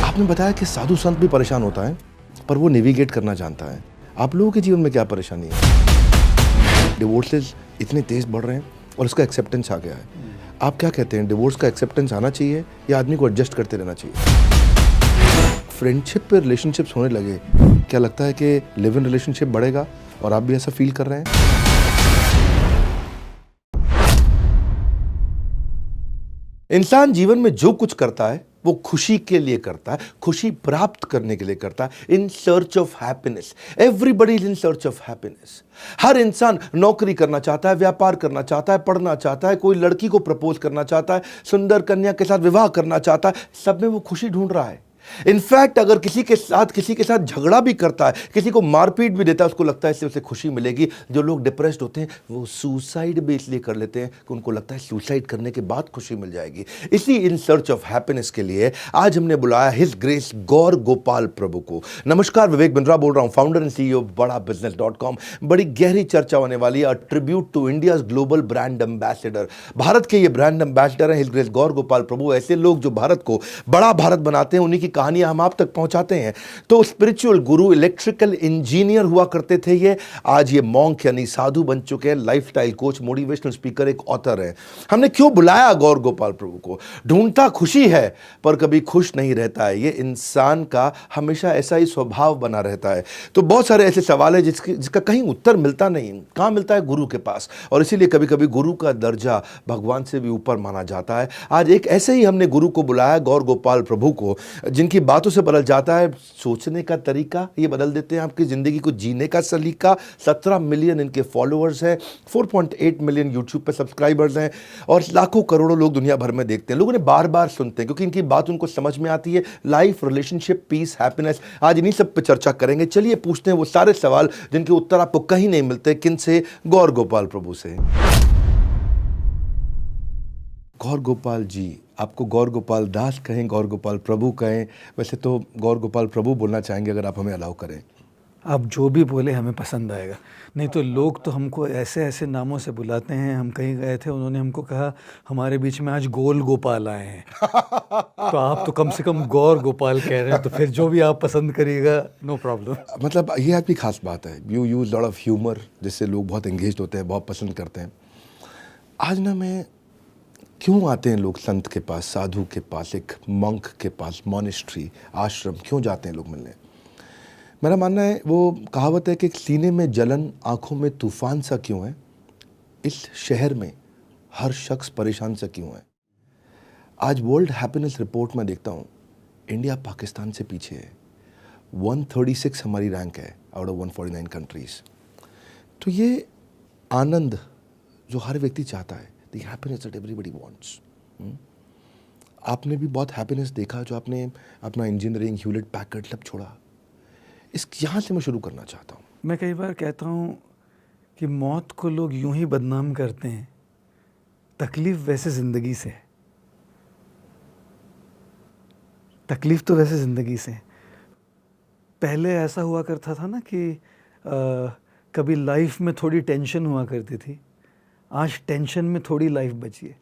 आपने बताया कि साधु संत भी परेशान होता है, पर वो नेविगेट करना जानता है। आप लोगों के जीवन में क्या परेशानी है? डिवोर्सेस इतने तेज बढ़ रहे हैं और उसका एक्सेप्टेंस आ गया है। आप क्या कहते हैं, डिवोर्स का एक्सेप्टेंस आना चाहिए या आदमी को एडजस्ट करते रहना चाहिए? फ्रेंडशिप पे रिलेशनशिप्स होने लगे, क्या लगता है कि लिव इन रिलेशनशिप बढ़ेगा और आप भी ऐसा फील कर रहे हैं? इंसान जीवन में जो कुछ करता है वो खुशी के लिए करता है, खुशी प्राप्त करने के लिए करता है, in search of happiness. Everybody is in search of happiness. हर इंसान नौकरी करना चाहता है, व्यापार करना चाहता है, पढ़ना चाहता है, कोई लड़की को प्रपोज करना चाहता है, सुंदर कन्या के साथ विवाह करना चाहता है। सब में वो खुशी ढूंढ रहा है। इनफैक्ट अगर किसी के साथ झगड़ा भी करता है, किसी को मारपीट भी देता है, उसको लगता है इससे उसे खुशी मिलेगी। जो लोग डिप्रेस्ड होते हैं वो सुसाइड भी इसलिए कर लेते हैं कि उनको लगता है सुसाइड करने के बाद खुशी मिल जाएगी। इसी इन सर्च ऑफ हैप्पीनेस के लिए आज हमने बुलाया हिज ग्रेस गौर गोपाल प्रभु को। नमस्कार, विवेक बिंद्रा बोल रहा हूं, फाउंडर एंड सीईओ बड़ाबिजनेस.com। बड़ी गहरी चर्चा होने वाली है, tribute to India's global brand ambassador. Bharat के ये ब्रांड एम्बेसडर हैं हिज ग्रेस गौर गोपाल प्रभु। ऐसे लोग जो भारत को बड़ा भारत बनाते हैं, उन्हीं की कहानियां हम आप तक पहुंचाते हैं। तो स्पिरिचुअल गुरु, इलेक्ट्रिकल इंजीनियर हुआ करते थे ये, आज ये मॉन्क यानी साधु बन चुके हैं, लाइफस्टाइल कोच, मोटिवेशनल स्पीकर, एक ऑथर है। हमने क्यों बुलाया गौर गोपाल प्रभु को? ढूंढता खुशी है पर कभी खुश नहीं रहता है। ये इंसान का हमेशा ऐसा ही स्वभाव बना रहता है। तो बहुत सारे ऐसे सवाल है जिसका कहीं उत्तर मिलता नहीं। कहां मिलता है? गुरु के पास। और इसीलिए कभी कभी गुरु का दर्जा भगवान से भी ऊपर माना जाता है। आज एक ऐसे ही हमने गुरु को बुलाया, गौर गोपाल प्रभु को, जिनकी बातों से बदल जाता है सोचने का तरीका। ये बदल देते हैं आपकी जिंदगी को जीने का सलीका। 17 मिलियन इनके फॉलोअर्स हैं, 4.8 मिलियन यूट्यूब पे सब्सक्राइबर्स हैं और लाखों करोड़ों लोग दुनिया भर में देखते हैं। लोग उन्हें बार बार सुनते हैं क्योंकि इनकी बात उनको समझ में आती है। लाइफ, रिलेशनशिप, पीस, हैप्पीनेस, आज इन्हीं सब पे चर्चा करेंगे। चलिए पूछते हैं वो सारे सवाल जिनके उत्तर आपको कहीं नहीं मिलते। किन से? गौर गोपाल प्रभु से। गौर गोपाल जी, आपको गौर गोपाल दास कहें, गौर गोपाल प्रभु कहें, वैसे तो गौर गोपाल प्रभु बोलना चाहेंगे अगर आप हमें अलाउ करें। आप जो भी बोले हमें पसंद आएगा। नहीं तो लोग तो हमको ऐसे ऐसे नामों से बुलाते हैं। हम कहीं गए थे, उन्होंने हमको कहा हमारे बीच में आज गोल गोपाल आए हैं। तो आप तो कम से कम गौर गोपाल कह रहे हैं, तो फिर जो भी आप पसंद करिएगा, नो प्रॉब्लम। मतलब ये आपकी खास बात है, you use lot of humour, जिससे लोग बहुत एंगेज होते हैं, बहुत पसंद करते हैं। आज ना मैं क्यों आते हैं लोग संत के पास, साधु के पास, एक मंक के पास, मॉनेस्ट्री, आश्रम, क्यों जाते हैं लोग मिलने? मेरा मानना है, वो कहावत है कि सीने में जलन, आंखों में तूफान सा क्यों है, इस शहर में हर शख्स परेशान सा क्यों है। आज वर्ल्ड हैप्पीनेस रिपोर्ट में देखता हूँ इंडिया पाकिस्तान से पीछे है। 136 हमारी रैंक है आउट ऑफ 149 कंट्रीज। तो ये आनंद जो हर व्यक्ति चाहता है, The happiness that everybody wants. आपने भी बहुत हैप्पीनेस देखा जो आपने अपना इंजीनियरिंग, ह्यूलेट पैकर्ड सब छोड़ा। यहाँ से मैं शुरू करना चाहता हूँ। मैं कई बार कहता हूँ कि मौत को लोग यूं ही बदनाम करते हैं, तकलीफ वैसे ज़िंदगी से है। तकलीफ तो वैसे ज़िंदगी से है। पहले ऐसा हुआ करता था ना कि कभी लाइफ में थोड़ी टेंशन हुआ करती थी, आज टेंशन में थोड़ी लाइफ बची है।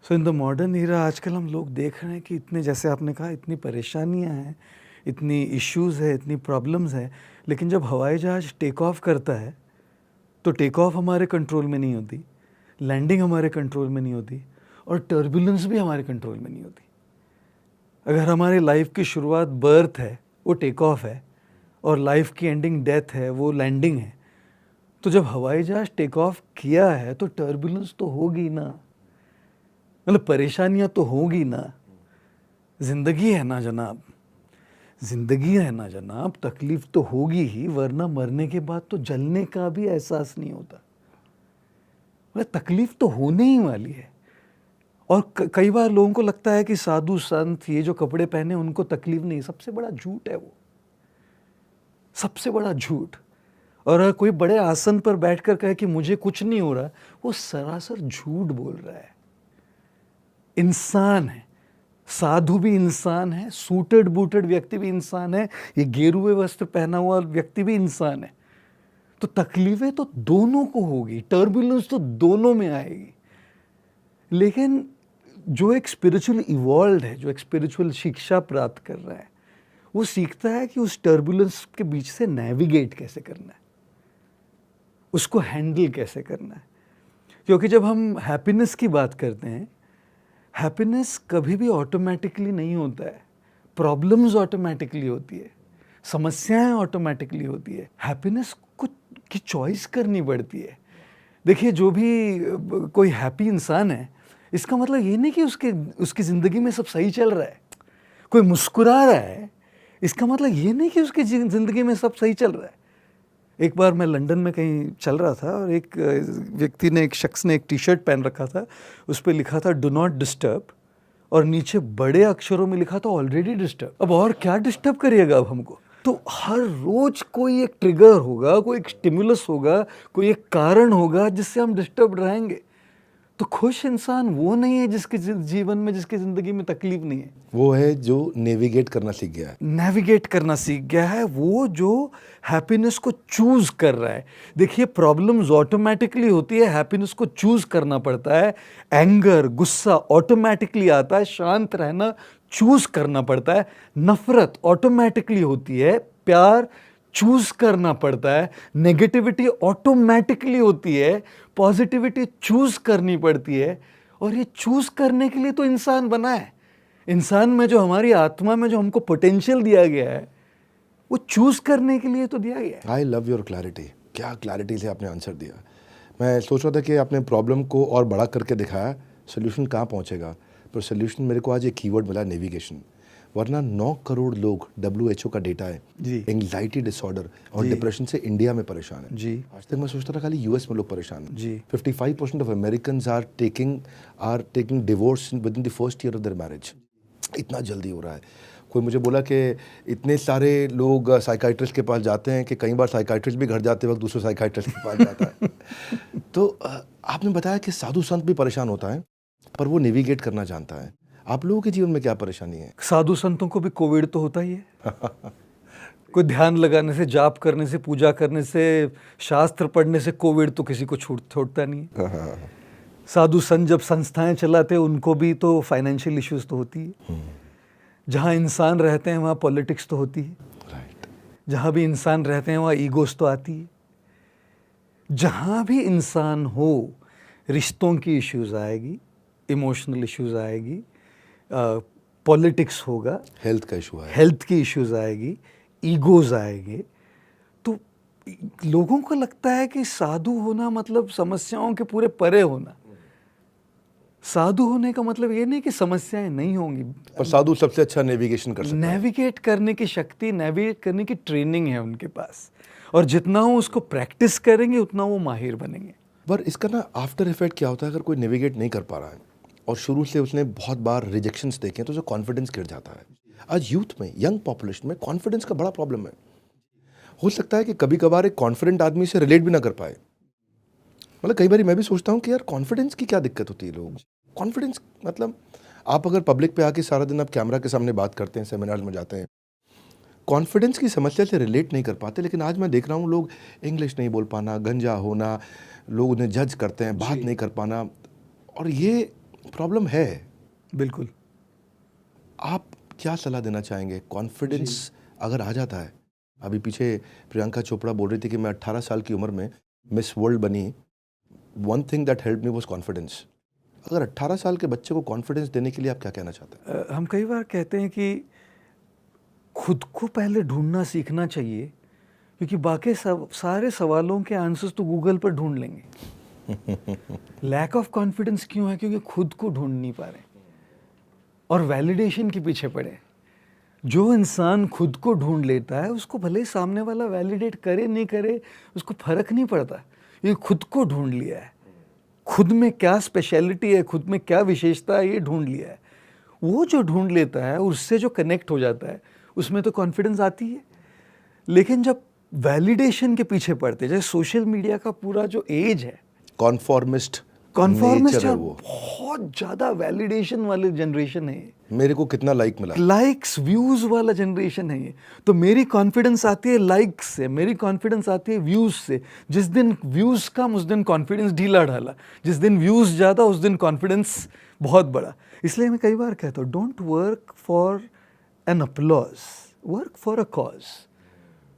सो इन द मॉडर्न ईरा आजकल हम लोग देख रहे हैं कि इतने, जैसे आपने कहा, इतनी परेशानियां हैं, इतनी इश्यूज़ है, इतनी प्रॉब्लम्स हैं, लेकिन जब हवाई जहाज़ टेक ऑफ करता है तो टेक ऑफ हमारे कंट्रोल में नहीं होती, लैंडिंग हमारे कंट्रोल में नहीं होती और टर्बुलेंस भी हमारे कंट्रोल में नहीं होती। अगर हमारी लाइफ की शुरुआत बर्थ है, वो टेक ऑफ है, और लाइफ की एंडिंग डेथ है, वो लैंडिंग है, तो जब हवाई जहाज टेक ऑफ किया है तो टर्बुलेंस तो होगी ना, मतलब परेशानियां तो होगी ना। जिंदगी है ना जनाब, जिंदगी है ना जनाब, तकलीफ तो होगी ही, वरना मरने के बाद तो जलने का भी एहसास नहीं होता। मतलब तकलीफ तो होने ही वाली है। और कई बार लोगों को लगता है कि साधु संत ये जो कपड़े पहने उनको तकलीफ नहीं। सबसे बड़ा झूठ है वो, सबसे बड़ा झूठ। और अगर कोई बड़े आसन पर बैठकर कहे कि मुझे कुछ नहीं हो रहा, वो सरासर झूठ बोल रहा है। इंसान है, साधु भी इंसान है, सूटेड बूटेड व्यक्ति भी इंसान है, ये गेरुए वस्त्र पहना हुआ व्यक्ति भी इंसान है। तो तकलीफें तो दोनों को होगी, टर्बुलेंस तो दोनों में आएगी। लेकिन जो एक स्पिरिचुअल इवॉल्व है, जो एक स्पिरिचुअल शिक्षा प्राप्त कर रहा है, वो सीखता है कि उस टर्बुलेंस के बीच से नेविगेट कैसे करना है, उसको हैंडल कैसे करना है। क्योंकि जब हम हैप्पीनेस की बात करते हैं, हैप्पीनेस कभी भी ऑटोमेटिकली नहीं होता है। प्रॉब्लम्स ऑटोमेटिकली होती है, समस्याएं ऑटोमेटिकली होती है। हैप्पीनेस को की चॉइस करनी पड़ती है। देखिए, जो भी कोई हैप्पी इंसान है, इसका मतलब ये नहीं कि उसकी ज़िंदगी में सब सही चल रहा है। कोई मुस्कुरा रहा है, इसका मतलब ये नहीं कि उसकी ज़िंदगी में सब सही चल रहा है। एक बार मैं लंदन में कहीं चल रहा था और एक शख्स ने एक टी शर्ट पहन रखा था, उस पर लिखा था डू नॉट डिस्टर्ब, और नीचे बड़े अक्षरों में लिखा था ऑलरेडी डिस्टर्ब। अब और क्या डिस्टर्ब करिएगा अब हमको। तो हर रोज कोई एक ट्रिगर होगा, कोई एक स्टिमुलस होगा, कोई एक कारण होगा जिससे हम डिस्टर्ब रहेंगे। तो खुश इंसान वो नहीं है जिसके जीवन में, जिसकी जिंदगी में तकलीफ नहीं है। वो है जो नेविगेट करना सीख गया है। नेविगेट करना सीख गया है, वो जो हैप्पीनेस को चूज कर रहा है। देखिए, प्रॉब्लम्स ऑटोमेटिकली होती है, हैप्पीनेस को चूज करना पड़ता है। एंगर, गुस्सा ऑटोमेटिकली आता है, शांत रहना चूज करना पड़ता है। नफरत ऑटोमेटिकली होती है, प्यार चूज करना पड़ता है। नेगेटिविटी ऑटोमेटिकली होती है, पॉजिटिविटी चूज करनी पड़ती है। और ये चूज करने के लिए तो इंसान बना है। इंसान में जो हमारी आत्मा में जो हमको पोटेंशियल दिया गया है, वो चूज करने के लिए तो दिया गया है। I love your clarity. क्या क्लैरिटी से आपने आंसर दिया। मैं सोच रहा था कि आपने प्रॉब्लम को और बड़ा करके दिखाया, सोल्यूशन कहाँ पहुँचेगा, पर सोल्यूशन मेरे को आज एक कीवर्ड मिला, नेविगेशन। वरना 9 करोड़ लोग, WHO का डेटा है, एंग्जाइटी डिसऑर्डर और डिप्रेशन से इंडिया में परेशान है जी। आज तक मैं सोचता था खाली यूएस में लोग परेशान हैं जी। 55% of Americans are taking divorce within the first year of their marriage. इतना जल्दी हो रहा है। कोई मुझे बोला कि इतने सारे लोग साइकाइट्रिस्ट के पास जाते हैं कि कई बार साइकाइट्रिस्ट भी घर जाते वक्त दूसरे साइकाइट्रिस्ट के पास जाता है। तो आपने बताया कि साधु संत भी परेशान होता है, पर वो नेविगेट करना जानता है। आप लोगों के जीवन में क्या परेशानी है? साधु संतों को भी कोविड तो होता ही है। कोई ध्यान लगाने से, जाप करने से, पूजा करने से, शास्त्र पढ़ने से कोविड तो किसी को छोड़ता नहीं है। साधु संत जब संस्थाएं चलाते हैं, उनको भी तो फाइनेंशियल इश्यूज तो होती है। जहाँ इंसान रहते हैं वहाँ पॉलिटिक्स तो होती है। जहाँ भी इंसान रहते हैं वहाँ ईगोस तो आती है। जहाँ भी इंसान हो, रिश्तों की इश्यूज आएगी, इमोशनल इश्यूज आएगी, पॉलिटिक्स होगा, हेल्थ का इशू है, हेल्थ की इश्यूज आएगी, ईगोज आएंगे। तो लोगों को लगता है कि साधु होना मतलब समस्याओं के पूरे परे होना। साधु होने का मतलब ये नहीं कि समस्याएं नहीं होंगी, पर साधु सबसे अच्छा नेविगेशन कर सकता है। नेविगेट करने की शक्ति, नेविगेट करने की ट्रेनिंग है उनके पास, और जितना वो उसको प्रैक्टिस करेंगे उतना वो माहिर बनेंगे। पर इसका ना आफ्टर इफेक्ट क्या होता है, अगर कोई नेविगेट नहीं कर पा रहा है और शुरू से उसने बहुत बार रिजेक्शंस देखे तो उसे कॉन्फिडेंस गिर जाता है। आज यूथ में, यंग पॉपुलेशन में कॉन्फिडेंस का बड़ा प्रॉब्लम है। हो सकता है कि कभी कभार एक कॉन्फिडेंट आदमी से रिलेट भी ना कर पाए। मतलब कई बार मैं भी सोचता हूँ कि यार कॉन्फिडेंस की क्या दिक्कत होती है। लोग कॉन्फिडेंस मतलब, आप अगर पब्लिक पे आके सारा दिन आप कैमरा के सामने बात करते हैं, सेमिनार में जाते हैं, कॉन्फिडेंस की समस्या से रिलेट नहीं कर पाते। लेकिन आज मैं देख रहा हूँ लोग इंग्लिश नहीं बोल पाना, गंजा होना, लोग उन्हें जज करते हैं, बात नहीं कर पाना, और ये प्रॉब्लम है। बिल्कुल। आप क्या सलाह देना चाहेंगे? कॉन्फिडेंस अगर आ जाता है, अभी पीछे प्रियंका चोपड़ा बोल रही थी कि मैं 18 साल की उम्र में मिस वर्ल्ड बनी, one thing that help me was confidence. अगर 18 साल के बच्चे को कॉन्फिडेंस देने के लिए आप क्या कहना चाहते हैं? हम कई बार कहते हैं कि खुद को पहले ढूंढना सीखना चाहिए, क्योंकि बाकी सारे सवालों के आंसर्स तो गूगल पर ढूंढ लेंगे। लैक ऑफ कॉन्फिडेंस क्यों है? क्योंकि खुद को ढूंढ नहीं पा रहे और वैलिडेशन के पीछे पड़े। जो इंसान खुद को ढूंढ लेता है, उसको भले ही सामने वाला वैलिडेट करे नहीं करे, उसको फर्क नहीं पड़ता। ये खुद को ढूंढ लिया है, खुद में क्या स्पेशलिटी है, खुद में क्या विशेषता है, ये ढूंढ लिया है। वो जो ढूंढ लेता है, उससे जो कनेक्ट हो जाता है, उसमें तो कॉन्फिडेंस आती है। लेकिन जब वैलिडेशन के पीछे पड़ते, जैसे सोशल मीडिया का पूरा जो एज है, कॉन्फॉर्मिस्ट है, बहुत ज्यादा वैलिडेशन वाले जनरेशन है। मेरे को कितना लाइक मिला, लाइक्स व्यूज वाला जनरेशन है ये। तो मेरी कॉन्फिडेंस आती है लाइक्स से, मेरी कॉन्फिडेंस आती है व्यूज से। जिस दिन व्यूज कम, उस दिन कॉन्फिडेंस ढीला ढाला। जिस दिन व्यूज ज्यादा, उस दिन कॉन्फिडेंस बहुत बड़ा। इसलिए मैं कई बार कहता हूँ, don't work for an applause, work for a cause.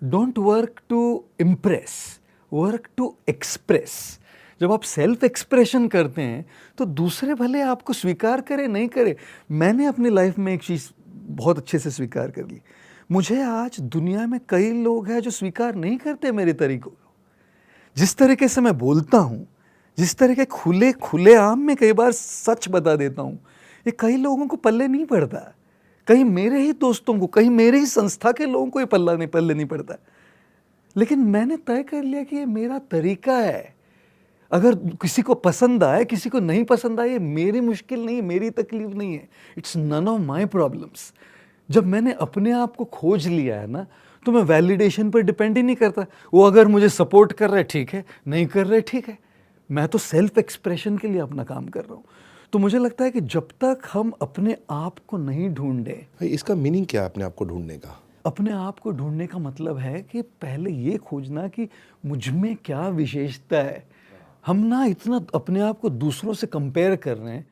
Don't work to impress, work to express. जब आप सेल्फ एक्सप्रेशन करते हैं तो दूसरे भले आपको स्वीकार करे नहीं करे। मैंने अपनी लाइफ में एक चीज़ बहुत अच्छे से स्वीकार कर ली, मुझे आज दुनिया में कई लोग हैं जो स्वीकार नहीं करते मेरे तरीकों को। जिस तरीके से मैं बोलता हूँ, जिस तरह के खुले आम में कई बार सच बता देता हूँ, ये कई लोगों को पल्ले नहीं पड़ता। कहीं मेरे ही दोस्तों को, कहीं मेरे ही संस्था के लोगों को ये पल्ले नहीं पड़ता। लेकिन मैंने तय कर लिया कि ये मेरा तरीका है। अगर किसी को पसंद आए, किसी को नहीं पसंद आए, ये मेरी मुश्किल नहीं, मेरी तकलीफ नहीं है। It's none of my problems. जब मैंने अपने आप को खोज लिया है ना, तो मैं वैलिडेशन पर डिपेंड ही नहीं करता। वो अगर मुझे सपोर्ट कर रहे ठीक है, नहीं कर रहे ठीक है। मैं तो सेल्फ एक्सप्रेशन के लिए अपना काम कर रहा हूँ। तो मुझे लगता है कि जब तक हम अपने आप को नहीं ढूंढे। भाई इसका मीनिंग क्या है अपने आप को ढूंढने का? अपने आप को ढूंढने का मतलब है कि पहले ये खोजना कि मुझ में क्या विशेषता है। हम ना इतना अपने आप को दूसरों से कंपेयर कर रहे हैं,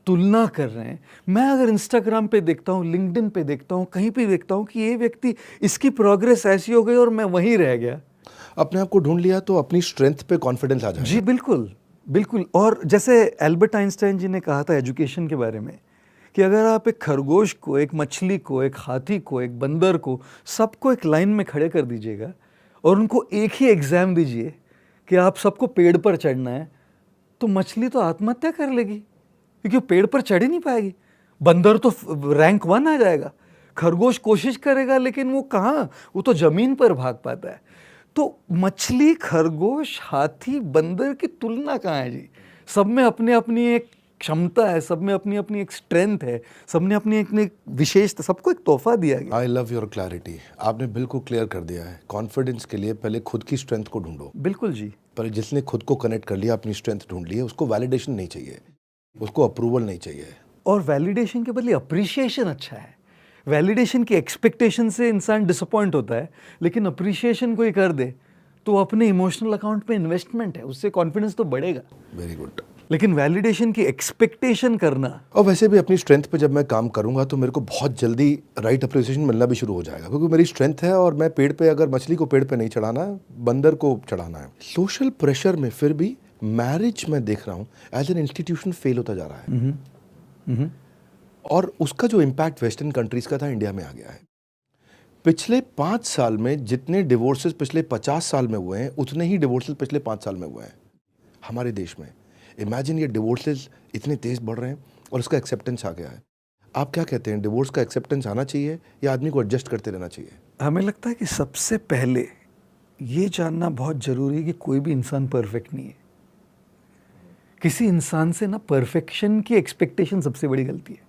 तुलना कर रहे हैं। मैं अगर इंस्टाग्राम पे देखता हूँ, लिंक्डइन पे देखता हूँ, कहीं पे देखता हूँ कि ये व्यक्ति, इसकी प्रोग्रेस ऐसी हो गई और मैं वहीं रह गया। अपने आप को ढूंढ लिया तो अपनी स्ट्रेंथ पे कॉन्फिडेंस आ जाएगा। जी बिल्कुल बिल्कुल। और जैसे एल्बर्ट आइंस्टाइन जी ने कहा था एजुकेशन के बारे में कि अगर आप एक खरगोश को, एक मछली को, एक हाथी को, एक बंदर को, सबको एक लाइन में खड़े कर दीजिएगा और उनको एक ही एग्ज़ाम दीजिए कि आप सबको पेड़ पर चढ़ना है, तो मछली तो आत्महत्या कर लेगी क्योंकि वो पेड़ पर चढ़ ही नहीं पाएगी। बंदर तो रैंक 1 आ जाएगा। खरगोश कोशिश करेगा लेकिन वो कहाँ, वो तो ज़मीन पर भाग पाता है। तो मछली, खरगोश, हाथी, बंदर की तुलना कहाँ है जी? सब में अपनी अपनी एक क्षमता है, सब में अपनी अपनी एक स्ट्रेंथ है, सब ने अपनी एक विशेषता, सबको एक तोहफा दिया गया। I love your clarity. आपने बिल्कुल क्लियर कर दिया है। कॉन्फिडेंस के लिए पहले खुद की स्ट्रेंथ को ढूंढो। बिल्कुल जी। पर जिसने खुद को कनेक्ट कर लिया, अपनी स्ट्रेंथ ढूंढ ली है, उसको वैलिडेशन नहीं चाहिए, उसको अप्रूवल नहीं चाहिए। और वैलिडेशन के बदले अप्रिशिएशन अच्छा है। वैलिडेशन की एक्सपेक्टेशन से इंसान डिसअपॉइंट होता है, लेकिन अप्रिशिएशन कोई कर दे तो अपने इमोशनल अकाउंट पे इन्वेस्टमेंट है, उससे कॉन्फिडेंस तो बढ़ेगा। Very good. लेकिन वैलिडेशन की एक्सपेक्टेशन करना, और वैसे भी अपनी स्ट्रेंथ पे जब मैं काम करूंगा तो मेरे को बहुत जल्दी राइट अप्रिसिएशन मिलना भी शुरू हो जाएगा, क्योंकि मेरी स्ट्रेंथ है। और मैं पेड़ पे, अगर मछली को पेड़ पे नहीं चढ़ाना है, बंदर को चढ़ाना है। सोशल प्रेशर में फिर भी मैरिज में देख रहा हूँ एज एन इंस्टीट्यूशन फेल होता जा रहा है। और उसका जो इम्पैक्ट वेस्टर्न कंट्रीज का था, इंडिया में आ गया है। पिछले 5 साल में जितने डिवोर्सेस पिछले 50 साल में हुए हैं, उतने ही डिवोर्सेस पिछले 5 साल में हुए हैं हमारे देश में। इमेजिन, ये डिवोर्सेस इतने तेज बढ़ रहे हैं और उसका एक्सेप्टेंस आ गया है। आप क्या कहते हैं, डिवोर्स का एक्सेप्टेंस आना चाहिए या आदमी को एडजस्ट करते रहना चाहिए? हमें लगता है कि सबसे पहले ये जानना बहुत ज़रूरी है कि कोई भी इंसान परफेक्ट नहीं है। किसी इंसान से ना परफेक्शन की एक्सपेक्टेशन सबसे बड़ी गलती है।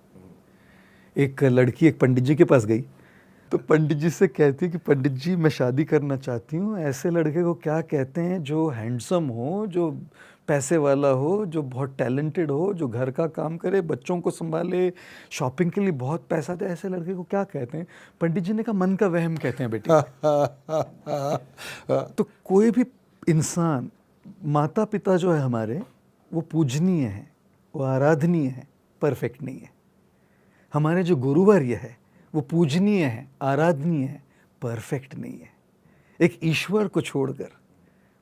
एक लड़की एक पंडित जी के पास गई, तो पंडित जी से कहती है कि पंडित जी, मैं शादी करना चाहती हूँ, ऐसे लड़के को क्या कहते हैं जो हैंडसम हो, जो पैसे वाला हो, जो बहुत टैलेंटेड हो, जो घर का काम करे, बच्चों को संभाले, शॉपिंग के लिए बहुत पैसा दे, ऐसे लड़के को क्या कहते हैं? पंडित जी ने कहा, मन का वहम कहते हैं बेटी। तो कोई भी इंसान, माता पिता जो है हमारे, वो पूजनीय है, वो आराधनीय है, परफेक्ट नहीं है। हमारे जो गुरुवर्य है वो पूजनीय है, आराधनीय है, परफेक्ट नहीं है। एक ईश्वर को छोड़कर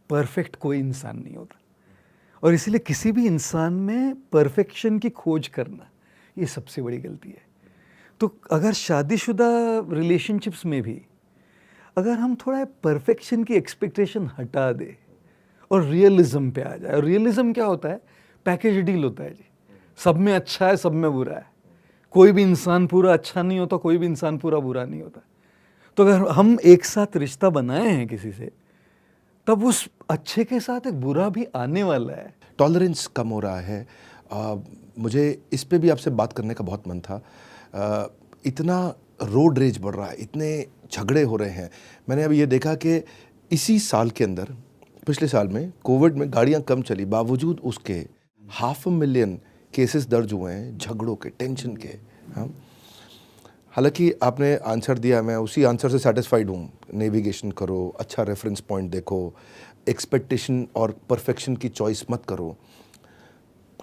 परफेक्ट कोई इंसान नहीं होता। और इसीलिए किसी भी इंसान में परफेक्शन की खोज करना, ये सबसे बड़ी गलती है। तो अगर शादीशुदा रिलेशनशिप्स में भी अगर हम थोड़ा परफेक्शन की एक्सपेक्टेशन हटा दे और रियलिज्म पे आ जाए। और रियलिज्म क्या होता है? पैकेज डील होता है जी। सब में अच्छा है, सब में बुरा है। कोई भी इंसान पूरा अच्छा नहीं होता, कोई भी इंसान पूरा बुरा नहीं होता। तो अगर हम एक साथ रिश्ता बनाए हैं किसी से, तब उस अच्छे के साथ एक बुरा भी आने वाला है। टॉलरेंस कम हो रहा है। मुझे इस पे भी आपसे बात करने का बहुत मन था। इतना रोड रेज बढ़ रहा है, इतने झगड़े हो रहे हैं। मैंने अभी ये देखा कि इसी साल के अंदर, पिछले साल में कोविड में गाड़ियां कम चली, बावजूद उसके 500,000 केसेस दर्ज हुए हैं झगड़ों के, टेंशन के। हाँ, हालांकि आपने आंसर दिया, मैं उसी आंसर से सेटिस्फाइड हूँ। नेविगेशन करो, अच्छा रेफरेंस पॉइंट देखो, एक्सपेक्टेशन और परफेक्शन की चॉइस मत करो।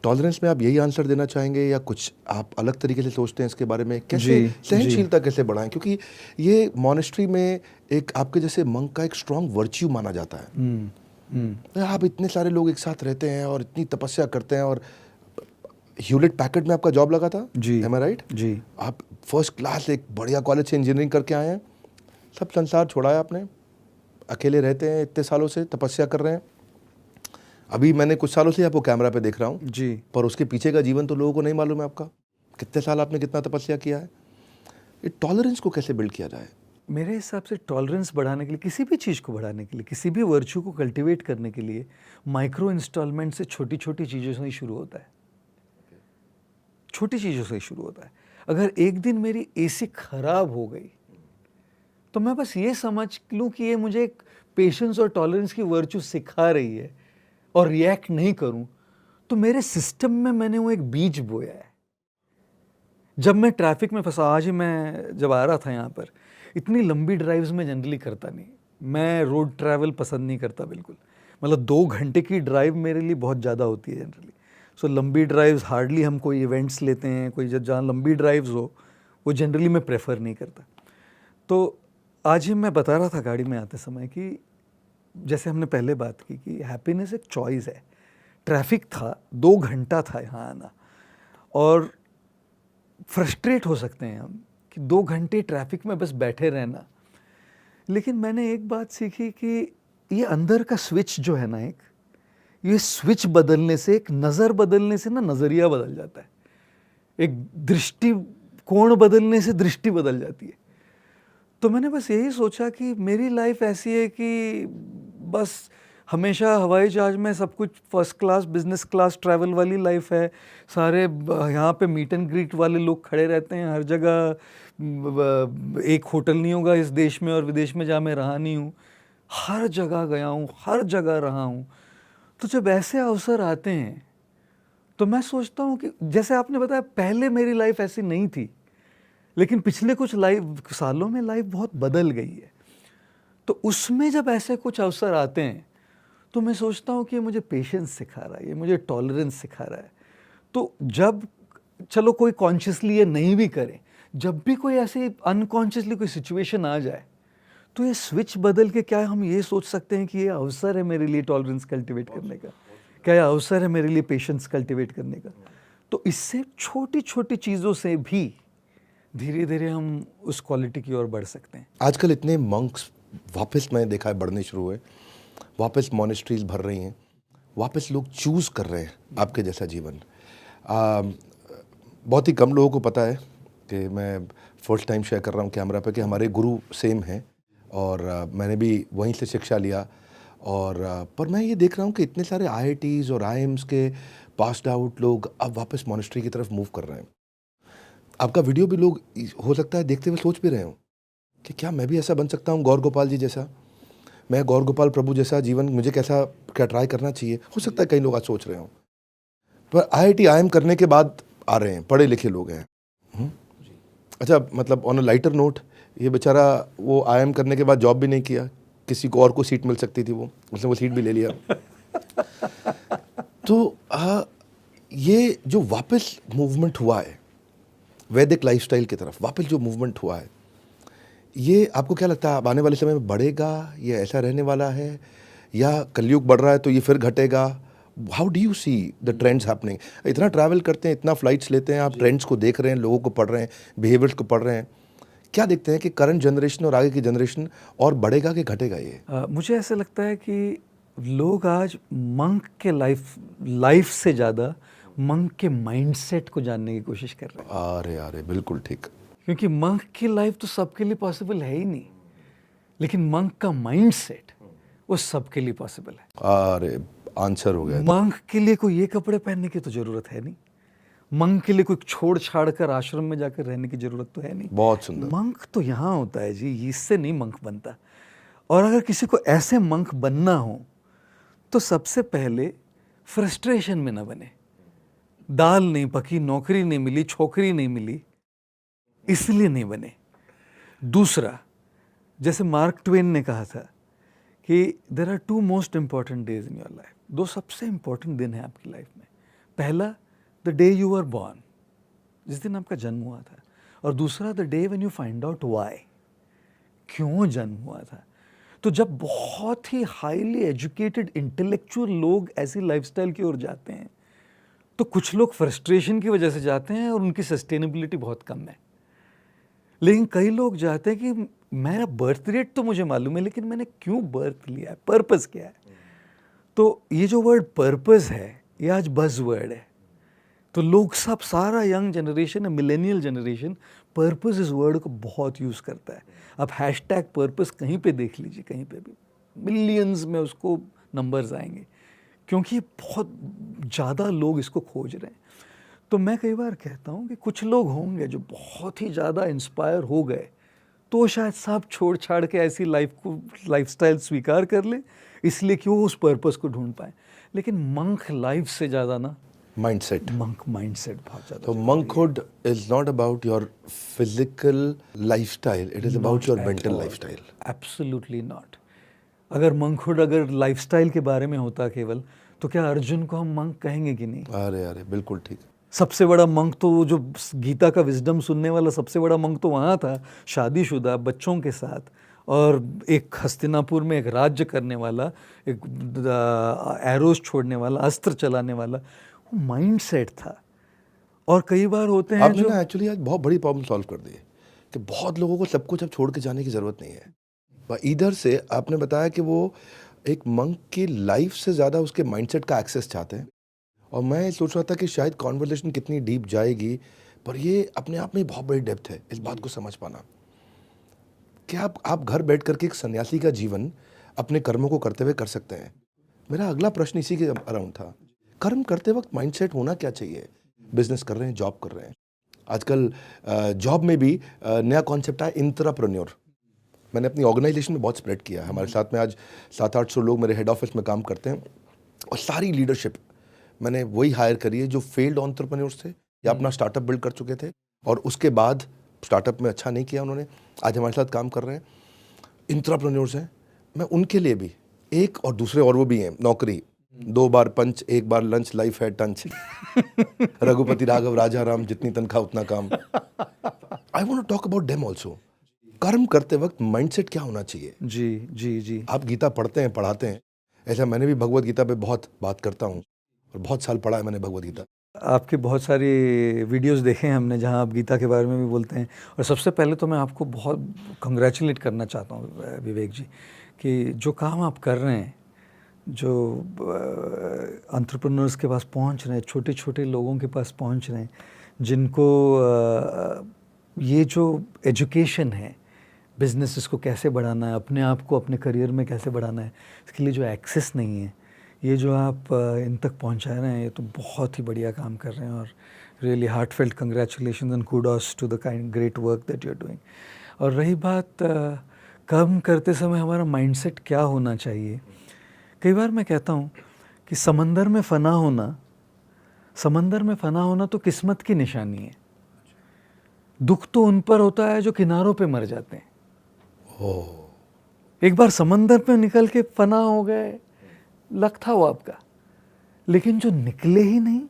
टॉलरेंस में आप यही आंसर देना चाहेंगे या कुछ आप अलग तरीके से सोचते हैं इसके बारे में? कैसे जी, सहनशीलता कैसे बढ़ाएं? क्योंकि ये मॉनेस्ट्री में एक आपके जैसे मंक का एक स्ट्रॉन्ग वर्च्यू माना जाता है। आप इतने सारे लोग एक साथ रहते हैं और इतनी तपस्या करते हैं, और ह्यूलेट पैकर्ड में आपका जॉब लगा था, जी, एम आई राइट? जी। आप फर्स्ट क्लास एक बढ़िया कॉलेज से इंजीनियरिंग करके आए हैं, सब संसार छोड़ा है आपने, अकेले रहते हैं इतने सालों से, तपस्या कर रहे हैं। अभी मैंने कुछ सालों से आपको कैमरा पे देख रहा हूँ जी। पर उसके पीछे का जीवन तो लोगों को नहीं मालूम है आपका, कितने साल आपने कितना तपस्या किया है। ये टॉलरेंस को कैसे बिल्ड किया जाए? मेरे हिसाब से टॉलरेंस बढ़ाने के लिए, किसी भी चीज़ को बढ़ाने के लिए, किसी भी वर्च्यू को कल्टीवेट करने के लिए माइक्रो इंस्टॉलमेंट से, छोटी छोटी चीज़ों से ही शुरू होता है। छोटी चीज़ों से ही शुरू होता है। अगर एक दिन मेरी एसी खराब हो गई तो मैं बस ये समझ लूँ कि ये मुझे एक पेशेंस और टॉलरेंस की वर्च्यू सिखा रही है, और रिएक्ट नहीं करूँ तो मेरे सिस्टम में मैंने वो एक बीज बोया है। जब मैं ट्रैफिक में फंसा, आज ही मैं जब आ रहा था यहाँ पर, इतनी लंबी ड्राइव्स में जनरली करता नहीं, मैं रोड ट्रैवल पसंद नहीं करता बिल्कुल। मतलब 2 घंटे की ड्राइव मेरे लिए बहुत ज़्यादा होती है जनरली। सो लंबी ड्राइव्स हार्डली हम कोई इवेंट्स लेते हैं, कोई जहाँ लंबी ड्राइव्स हो वो जनरली मैं प्रेफर नहीं करता। तो आज ही मैं बता रहा था गाड़ी में आते समय कि जैसे हमने पहले बात की कि हैप्पीनेस एक चॉइस है। ट्रैफिक था, 2 घंटा था यहाँ आना, और फ्रस्ट्रेट हो सकते हैं हम कि 2 घंटे ट्रैफिक में बस बैठे रहना। लेकिन मैंने एक बात सीखी कि ये अंदर का स्विच जो है ना, एक ये स्विच बदलने से, एक नज़र बदलने से ना नज़रिया बदल जाता है। एक दृष्टिकोण बदलने से दृष्टि बदल जाती है। तो मैंने बस यही सोचा कि मेरी लाइफ ऐसी है कि बस हमेशा हवाई जहाज में सब कुछ first class, business class travel वाली लाइफ है। सारे यहाँ पे मीट एंड ग्रीट वाले लोग खड़े रहते हैं हर जगह। एक होटल नहीं होगा इस देश में और विदेश में जहाँ मैं रहा नहीं हूँ, हर जगह गया हूँ, हर जगह रहा हूँ। तो जब ऐसे अवसर आते हैं तो मैं सोचता हूँ कि जैसे आपने बताया, पहले मेरी लाइफ ऐसी नहीं थी, लेकिन पिछले कुछ सालों में लाइफ बहुत बदल गई है। तो उसमें जब ऐसे कुछ अवसर आते हैं तो मैं सोचता हूँ कि ये मुझे पेशेंस सिखा रहा है, ये मुझे टॉलरेंस सिखा रहा है। तो जब, चलो कोई कॉन्शियसली ये नहीं भी करे, जब भी कोई ऐसे अनकॉन्शियसली कोई सिचुएशन आ जाए तो ये स्विच बदल के क्या हम ये सोच सकते हैं कि ये अवसर है मेरे लिए टॉलरेंस कल्टिवेट करने का, क्या ये अवसर है मेरे लिए पेशेंस कल्टिवेट करने का। तो इससे छोटी छोटी चीज़ों से भी धीरे धीरे हम उस क्वालिटी की ओर बढ़ सकते हैं। आजकल इतने मंक्स वापस मैंने देखा है बढ़ने शुरू हुए, वापस मॉनेस्ट्रीज भर रही हैं, वापस लोग चूज़ कर रहे हैं आपके जैसा जीवन। बहुत ही कम लोगों को पता है कि मैं फर्स्ट टाइम शेयर कर रहा हूँ कैमरा पे कि हमारे गुरु सेम हैं, और मैंने भी वहीं से शिक्षा लिया। और पर मैं ये देख रहा हूँ कि इतने सारे IITs और IIMs के पास्ड आउट लोग अब वापस मॉनेस्ट्री की तरफ मूव कर रहे हैं। आपका वीडियो भी लोग हो सकता है देखते हुए सोच भी रहे हो कि क्या मैं भी ऐसा बन सकता हूँ, गौर गोपाल जी जैसा, मैं गौर गोपाल प्रभु जैसा जीवन मुझे कैसा, क्या ट्राई करना चाहिए। हो सकता है कई लोग आज सोच रहे हो, पर IIT IIM करने के बाद आ रहे हैं, पढ़े लिखे लोग हैं। अच्छा, मतलब ऑन अ लाइटर नोट, ये बेचारा वो IIM करने के बाद जॉब भी नहीं किया, किसी को और को सीट मिल सकती थी, उसने वो सीट भी ले लिया। तो ये जो वापस मूवमेंट हुआ है वैदिक लाइफस्टाइल की तरफ, वापस जो मूवमेंट हुआ है, ये आपको क्या लगता है अब आने वाले समय में बढ़ेगा, ये ऐसा रहने वाला है, या कलयुग बढ़ रहा है तो ये फिर घटेगा? How do you see the trends happening? इतना ट्रैवल करते हैं, इतना फ्लाइट्स लेते हैं, आप ट्रेंड्स को देख रहे हैं, लोगों को पढ़ रहे हैं, बिहेवियर्स को पढ़ रहे हैं, क्या देखते हैं कि करंट जनरेशन और आगे की जनरेशन और बढ़ेगा कि घटेगा ये? मुझे ऐसा लगता है कि लोग आज मंक के लाइफ से ज़्यादा मंक के माइंडसेट को जानने की कोशिश कर रहे हैं। अरे अरे बिल्कुल ठीक। क्योंकि मंक की लाइफ तो सबके लिए पॉसिबल है ही नहीं, लेकिन मंक का माइंडसेट वो सबके लिए पॉसिबल है। अरे आंसर हो गया। मंक के लिए कोई ये कपड़े पहनने की तो जरूरत है नहीं, मंक के लिए कोई छोड़ छाड़ कर आश्रम में जाकर रहने की जरूरत तो है नहीं। बहुत सुंदर। मंक तो यहाँ होता है जी, इससे नहीं मंक बनता। और अगर किसी को ऐसे मंक बनना हो तो सबसे पहले फ्रस्ट्रेशन में ना बने। दाल नहीं पकी, नौकरी नहीं मिली, छोकरी नहीं मिली, इसलिए नहीं बने। दूसरा, जैसे मार्क ट्वेन ने कहा था कि there are 2 most important days in your life. 2 सबसे इंपॉर्टेंट दिन है आपकी लाइफ में। पहला the day you were born, जिस दिन आपका जन्म हुआ था, और दूसरा the day when you find out why, क्यों जन्म हुआ था। तो जब बहुत ही हाईली एजुकेटेड इंटेलेक्चुअल लोग ऐसी लाइफस्टाइल की ओर जाते हैं तो कुछ लोग फ्रस्ट्रेशन की वजह से जाते हैं और उनकी सस्टेनेबिलिटी बहुत कम है। लेकिन कई लोग जाते हैं कि मेरा बर्थ रेट तो मुझे मालूम है लेकिन मैंने क्यों बर्थ लिया है, पर्पस क्या है। तो ये जो वर्ड पर्पस है ये आज बज़ वर्ड है। तो लोग सब, सारा young generation, millennial generation purpose इस वर्ड को बहुत यूज़ करता है। अब हैशटैग पर्पस कहीं पे देख लीजिए, कहीं पे भी मिलियंस में उसको नंबर्स आएंगे, क्योंकि बहुत ज़्यादा लोग इसको खोज रहे हैं। तो मैं कई बार कहता हूँ कि कुछ लोग होंगे जो बहुत ही ज़्यादा इंस्पायर हो गए तो शायद सब छोड़ छाड़ के ऐसी लाइफस्टाइल स्वीकार कर ले, इसलिए कि वो उस पर्पस को ढूंढ पाए। लेकिन मंक लाइफ से ज़्यादा ना माइंडसेट, मंक माइंडसेट बहुत ज़्यादा। तो monkhood is not about your physical lifestyle, it is about your mental lifestyle. Absolutely not. अगर मंकहुड अगर लाइफस्टाइल के बारे में होता केवल, तो क्या अर्जुन को हम मंक कहेंगे कि नहीं? अरे अरे बिल्कुल ठीक। सबसे बड़ा मंक तो वो जो गीता का विजडम सुनने वाला सबसे बड़ा मंक तो वहाँ था, शादीशुदा बच्चों के साथ, और एक हस्तिनापुर में एक राज्य करने वाला, एक एरोस छोड़ने वाला, अस्त्र चलाने वाला, वो माइंडसेट था। और कई बार होते हैं आपने जो ना एक्चुअली आज बहुत बड़ी प्रॉब्लम सॉल्व कर दी है कि बहुत लोगों को सब कुछ अब छोड़ के जाने की ज़रूरत नहीं है। इधर से आपने बताया कि वो एक मंक की लाइफ से ज़्यादा उसके माइंडसेट का एक्सेस चाहते हैं। और मैं सोच रहा था कि शायद कॉन्वर्सेशन कितनी डीप जाएगी, पर ये अपने आप में बहुत बड़ी डेप्थ है इस बात को समझ पाना कि आप घर बैठ करके एक सन्यासी का जीवन अपने कर्मों को करते हुए कर सकते हैं। मेरा अगला प्रश्न इसी के अराउंड था, कर्म करते वक्त माइंडसेट होना क्या चाहिए? बिजनेस कर रहे हैं, जॉब कर रहे हैं, आजकल जॉब में भी नया कॉन्सेप्ट आया इंट्राप्रेन्योर। मैंने अपनी ऑर्गेनाइजेशन में बहुत स्प्रेड किया है। हमारे साथ में आज 700-800 लोग मेरे हेड ऑफिस में काम करते हैं, और सारी लीडरशिप मैंने वही हायर करी है जो फेल्ड एंटरप्रेन्योर्स थे या अपना स्टार्टअप बिल्ड कर चुके थे और उसके बाद स्टार्टअप में अच्छा नहीं किया उन्होंने, आज हमारे साथ काम कर रहे हैं, इंट्राप्रेन्योर्स हैं। मैं उनके लिए भी एक और दूसरे और वो भी हैं, नौकरी 2 बार पंच 1 बार लंच, लाइफ है टंच, रघुपति राघव राजा राम, जितनी तनख्वाह उतना काम। I want to talk about them also. कर्म करते वक्त माइंडसेट क्या होना चाहिए? जी जी जी। आप गीता पढ़ते हैं, पढ़ाते हैं, ऐसा मैंने भी भगवत गीता पे बहुत बात करता हूँ और बहुत साल पढ़ा है मैंने भगवत गीता। आपके बहुत सारी वीडियोस देखे हैं हमने जहां आप गीता के बारे में भी बोलते हैं। और सबसे पहले तो मैं आपको बहुत कंग्रेचुलेट करना चाहता हूँ विवेक जी, कि जो काम आप कर रहे हैं, जो एंटरप्रेन्योर्स के पास पहुंच रहे हैं, छोटे छोटे लोगों के पास पहुंच रहे हैं, जिनको ये जो एजुकेशन है, बिजनेसेस को कैसे बढ़ाना है, अपने आप को अपने करियर में कैसे बढ़ाना है, इसके लिए जो एक्सेस नहीं है, ये जो आप इन तक पहुंचा रहे हैं, ये तो बहुत ही बढ़िया काम कर रहे हैं। और really heartfelt congratulations and kudos to the kind great work that you are doing. और रही बात काम करते समय हमारा माइंडसेट क्या होना चाहिए, कई बार मैं कहता हूँ कि समंदर में फ़ना होना तो किस्मत की निशानी है। दुख तो उन पर होता है जो किनारों पे मर जाते हैं। एक बार समंदर पे निकल के फना हो गए, लक था वो आपका, लेकिन जो निकले ही नहीं,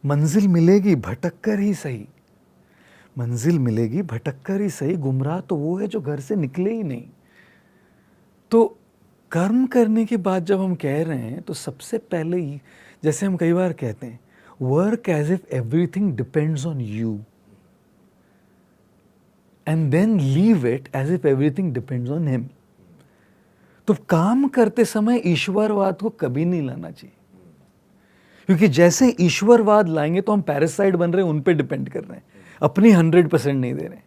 मंजिल मिलेगी भटक कर ही सही, मंजिल मिलेगी भटक कर ही सही, गुमराह तो वो है जो घर से निकले ही नहीं। तो कर्म करने के बाद जब हम कह रहे हैं तो सबसे पहले ही, जैसे हम कई बार कहते हैं, work as if everything depends on you, and then leave it as if everything depends on him। तो काम करते समय ईश्वरवाद को कभी नहीं लाना चाहिए, क्योंकि जैसे ईश्वरवाद लाएंगे तो हम पैरासाइट बन रहे हैं, उन पे डिपेंड कर रहे हैं, अपनी 100% नहीं दे रहे हैं,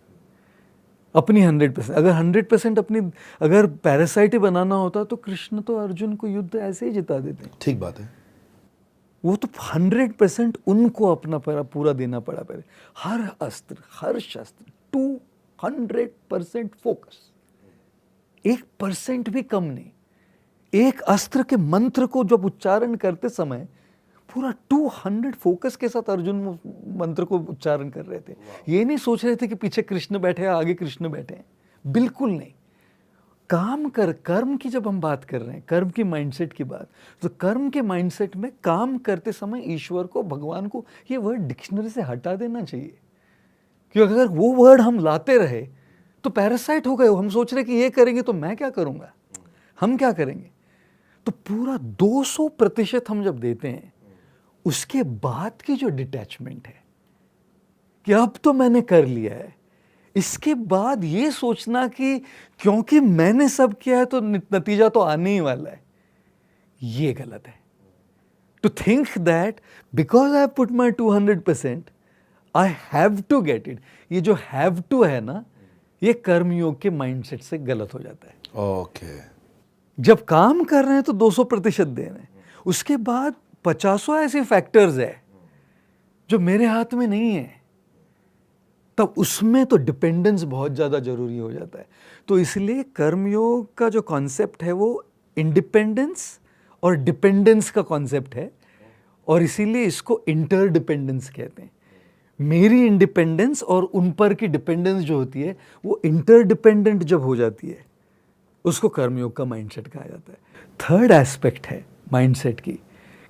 अपनी 100%। अगर 100% अपनी, अगर पैरासाइट ही बनाना होता तो कृष्ण तो अर्जुन को युद्ध ऐसे ही जिता देते हैं। ठीक बात है। वो तो 100% उनको अपना पूरा देना पड़ा पहले, हर अस्त्र, हर शस्त्र 200% फोकस, 1% भी कम नहीं। एक अस्त्र के मंत्र को जब उच्चारण करते समय पूरा 200 फोकस के साथ अर्जुन मंत्र को उच्चारण कर रहे थे। ये नहीं सोच रहे थे कि पीछे कृष्ण बैठे हैं, आगे कृष्ण बैठे हैं, बिल्कुल नहीं। कर्म की जब हम बात कर रहे हैं, कर्म की माइंडसेट की बात, तो कर्म के माइंडसेट में काम करते समय ईश्वर को, भगवान को, ये वर्ड डिक्शनरी से हटा देना चाहिए। क्योंकि अगर वो वर्ड हम लाते रहे तो पैरासाइट हो गए। हम सोच रहे कि ये करेंगे तो मैं क्या करूँगा, हम क्या करेंगे। तो पूरा 200% हम जब देते हैं, उसके बाद की जो डिटैचमेंट है कि अब तो मैंने कर लिया है, इसके बाद ये सोचना कि क्योंकि मैंने सब किया है तो नतीजा तो आने ही वाला है, ये गलत है। To think that because I put my 200% I have to get it, ये जो हैव टू है ना, ये कर्मयोग के माइंडसेट से गलत हो जाता है। ओके। जब काम कर रहे हैं तो 200% दे रहे हैं, उसके बाद 50 ऐसे फैक्टर्स है जो मेरे हाथ में नहीं है, तब उसमें तो डिपेंडेंस बहुत ज़्यादा जरूरी हो जाता है। तो इसलिए कर्मयोग का जो कॉन्सेप्ट है वो इंडिपेंडेंस और डिपेंडेंस का कॉन्सेप्ट है, और इसीलिए इसको इंटरडिपेंडेंस कहते हैं। मेरी इंडिपेंडेंस और उन पर की डिपेंडेंस जो होती है वो इंटरडिपेंडेंट जब हो जाती है, उसको कर्मयोग का माइंडसेट कहा जाता है। थर्ड एस्पेक्ट है माइंडसेट की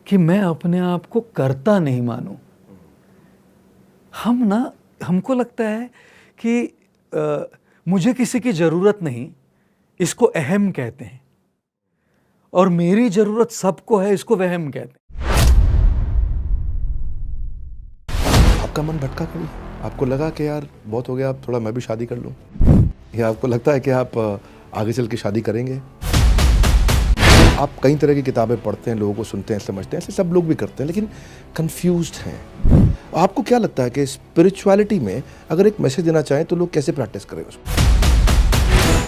कि मैं अपने आप को कर्ता नहीं मानूं। हमको लगता है कि मुझे किसी की ज़रूरत नहीं, इसको अहम कहते हैं, और मेरी ज़रूरत सबको है, इसको वहम कहते हैं। आपका मन भटका कभी? आपको लगा कि यार बहुत हो गया, अब थोड़ा मैं भी शादी कर लूं, या आपको लगता है कि आप आगे चल के शादी करेंगे? आप कई तरह की किताबें पढ़ते हैं, लोगों को सुनते हैं, समझते हैं, ऐसे सब लोग भी करते हैं, लेकिन कंफ्यूज्ड हैं। आपको क्या लगता है कि स्पिरिचुअलिटी में अगर एक मैसेज देना चाहें तो लोग कैसे प्रैक्टिस करें उसको?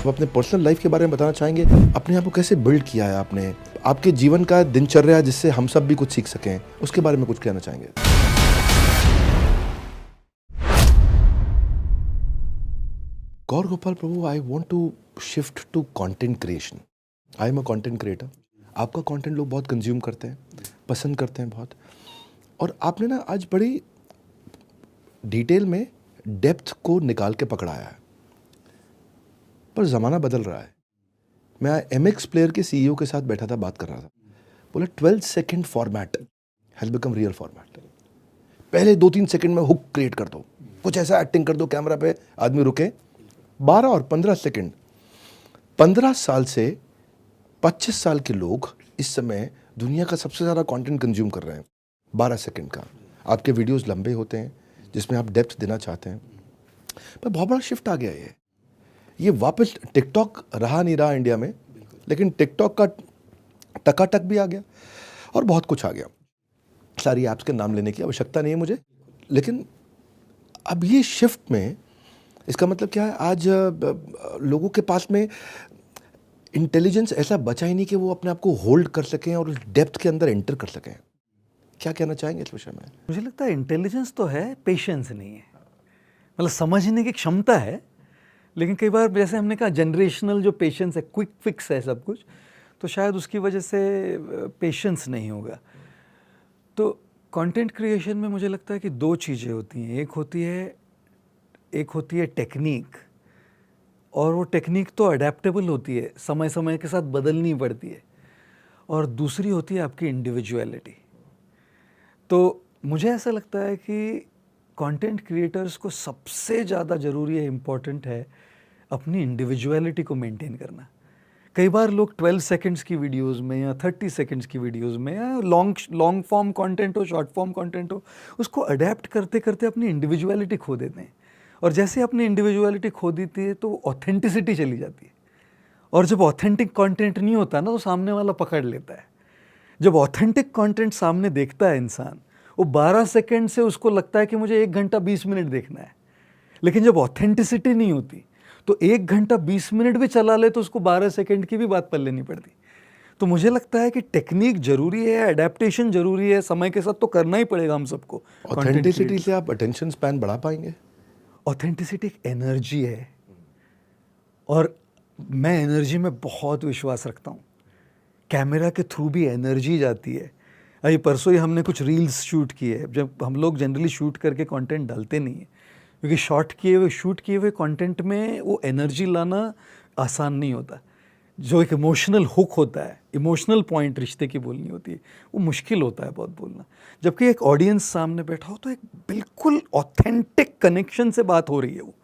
आप अपने पर्सनल लाइफ के बारे में बताना चाहेंगे? अपने आप को कैसे बिल्ड किया है आपने? आपके जीवन का दिनचर्या जिससे हम सब भी कुछ सीख सकें, उसके बारे में कुछ कहना चाहेंगे? Gaur Gopal Prabhu, I want to shift to content creation. I am a content creator. आपका कॉन्टेंट लोग बहुत कंज्यूम करते हैं, पसंद करते हैं बहुत, और आपने ना आज बड़ी डिटेल में डेप्थ को निकाल के पकड़ाया है। पर ज़माना बदल रहा है। मैं MX प्लेयर के CEO के साथ बैठा था, बात कर रहा था, बोला 12 second format has become real format. पहले 2-3 सेकेंड में हुक क्रिएट कर दो, कुछ ऐसा एक्टिंग कर दो कैमरा पे, आदमी रुके। 12 और 15 सेकेंड, 15 साल से 25 साल के लोग इस समय दुनिया का सबसे ज़्यादा कंटेंट कंज्यूम कर रहे हैं 12 सेकंड का। आपके वीडियोस लंबे होते हैं जिसमें आप डेप्थ देना चाहते हैं, पर बहुत बड़ा शिफ्ट आ गया है। ये वापस टिकटॉक रहा नहीं रहा इंडिया में, लेकिन टिकटॉक का टकाटक भी आ गया और बहुत कुछ आ गया। सारी ऐप्स के नाम लेने की आवश्यकता नहीं है मुझे, लेकिन अब ये शिफ्ट में इसका मतलब क्या है? आज लोगों के पास में इंटेलिजेंस ऐसा बचा ही नहीं कि वो अपने आप को होल्ड कर सकें और डेप्थ के अंदर एंटर कर सकें। क्या कहना चाहेंगे इस विषय में? मुझे लगता है इंटेलिजेंस तो है, पेशेंस नहीं है। मतलब समझने की क्षमता है, लेकिन कई बार जैसे हमने कहा जनरेशनल जो पेशेंस है, क्विक फिक्स है सब कुछ, तो शायद उसकी वजह से पेशेंस नहीं होगा। तो कंटेंट क्रिएशन में मुझे लगता है कि दो चीज़ें होती हैं। एक होती है टेक्निक, और वो टेक्निक तो अडेप्टेबल होती है, समय समय के साथ बदलनी पड़ती है, और दूसरी होती है आपकी इंडिविजुअलिटी। तो मुझे ऐसा लगता है कि कंटेंट क्रिएटर्स को सबसे ज़्यादा ज़रूरी है, इम्पॉर्टेंट है अपनी इंडिविजुअलिटी को मेंटेन करना। कई बार लोग 12 सेकंड्स की वीडियोस में या 30 सेकंड्स की वीडियोस में या लॉन्ग फॉर्म कंटेंट हो, शॉर्ट फॉर्म कंटेंट हो, उसको अडेप्ट करते करते अपनी इंडिविजुअलिटी खो देते हैं। और जैसे अपनी इंडिविजुअलिटी खो देती है तो ऑथेंटिसिटी चली जाती है, और जब ऑथेंटिक कंटेंट नहीं होता ना तो सामने वाला पकड़ लेता है। जब ऑथेंटिक कंटेंट सामने देखता है इंसान, वो 12 सेकंड से उसको लगता है कि मुझे 1 घंटा 20 मिनट देखना है। लेकिन जब ऑथेंटिसिटी नहीं होती तो 1 घंटा 20 मिनट भी चला ले तो उसको 12 सेकंड की भी बात पल्ले नहीं पड़ती। तो मुझे लगता है कि टेक्निक जरूरी है, एडेप्टेशन जरूरी है, समय के साथ तो करना ही पड़ेगा हम सबको। ऑथेंटिसिटी से आप अटेंशन स्पैन बढ़ा पाएंगे? ऑथेंटिसिटी एक एनर्जी है, और मैं एनर्जी में बहुत विश्वास रखता हूँ। कैमरा के थ्रू भी एनर्जी जाती है। अभी परसों ही हमने कुछ रील्स शूट किए। जब हम लोग जनरली शूट करके कंटेंट डालते नहीं है, क्योंकि शूट किए हुए कंटेंट में वो एनर्जी लाना आसान नहीं होता। जो एक इमोशनल हुक होता है, इमोशनल पॉइंट रिश्ते की बोलनी होती है, वो मुश्किल होता है बहुत बोलना। जबकि एक ऑडियंस सामने बैठा हो तो एक बिल्कुल ऑथेंटिक कनेक्शन से बात हो रही है वो,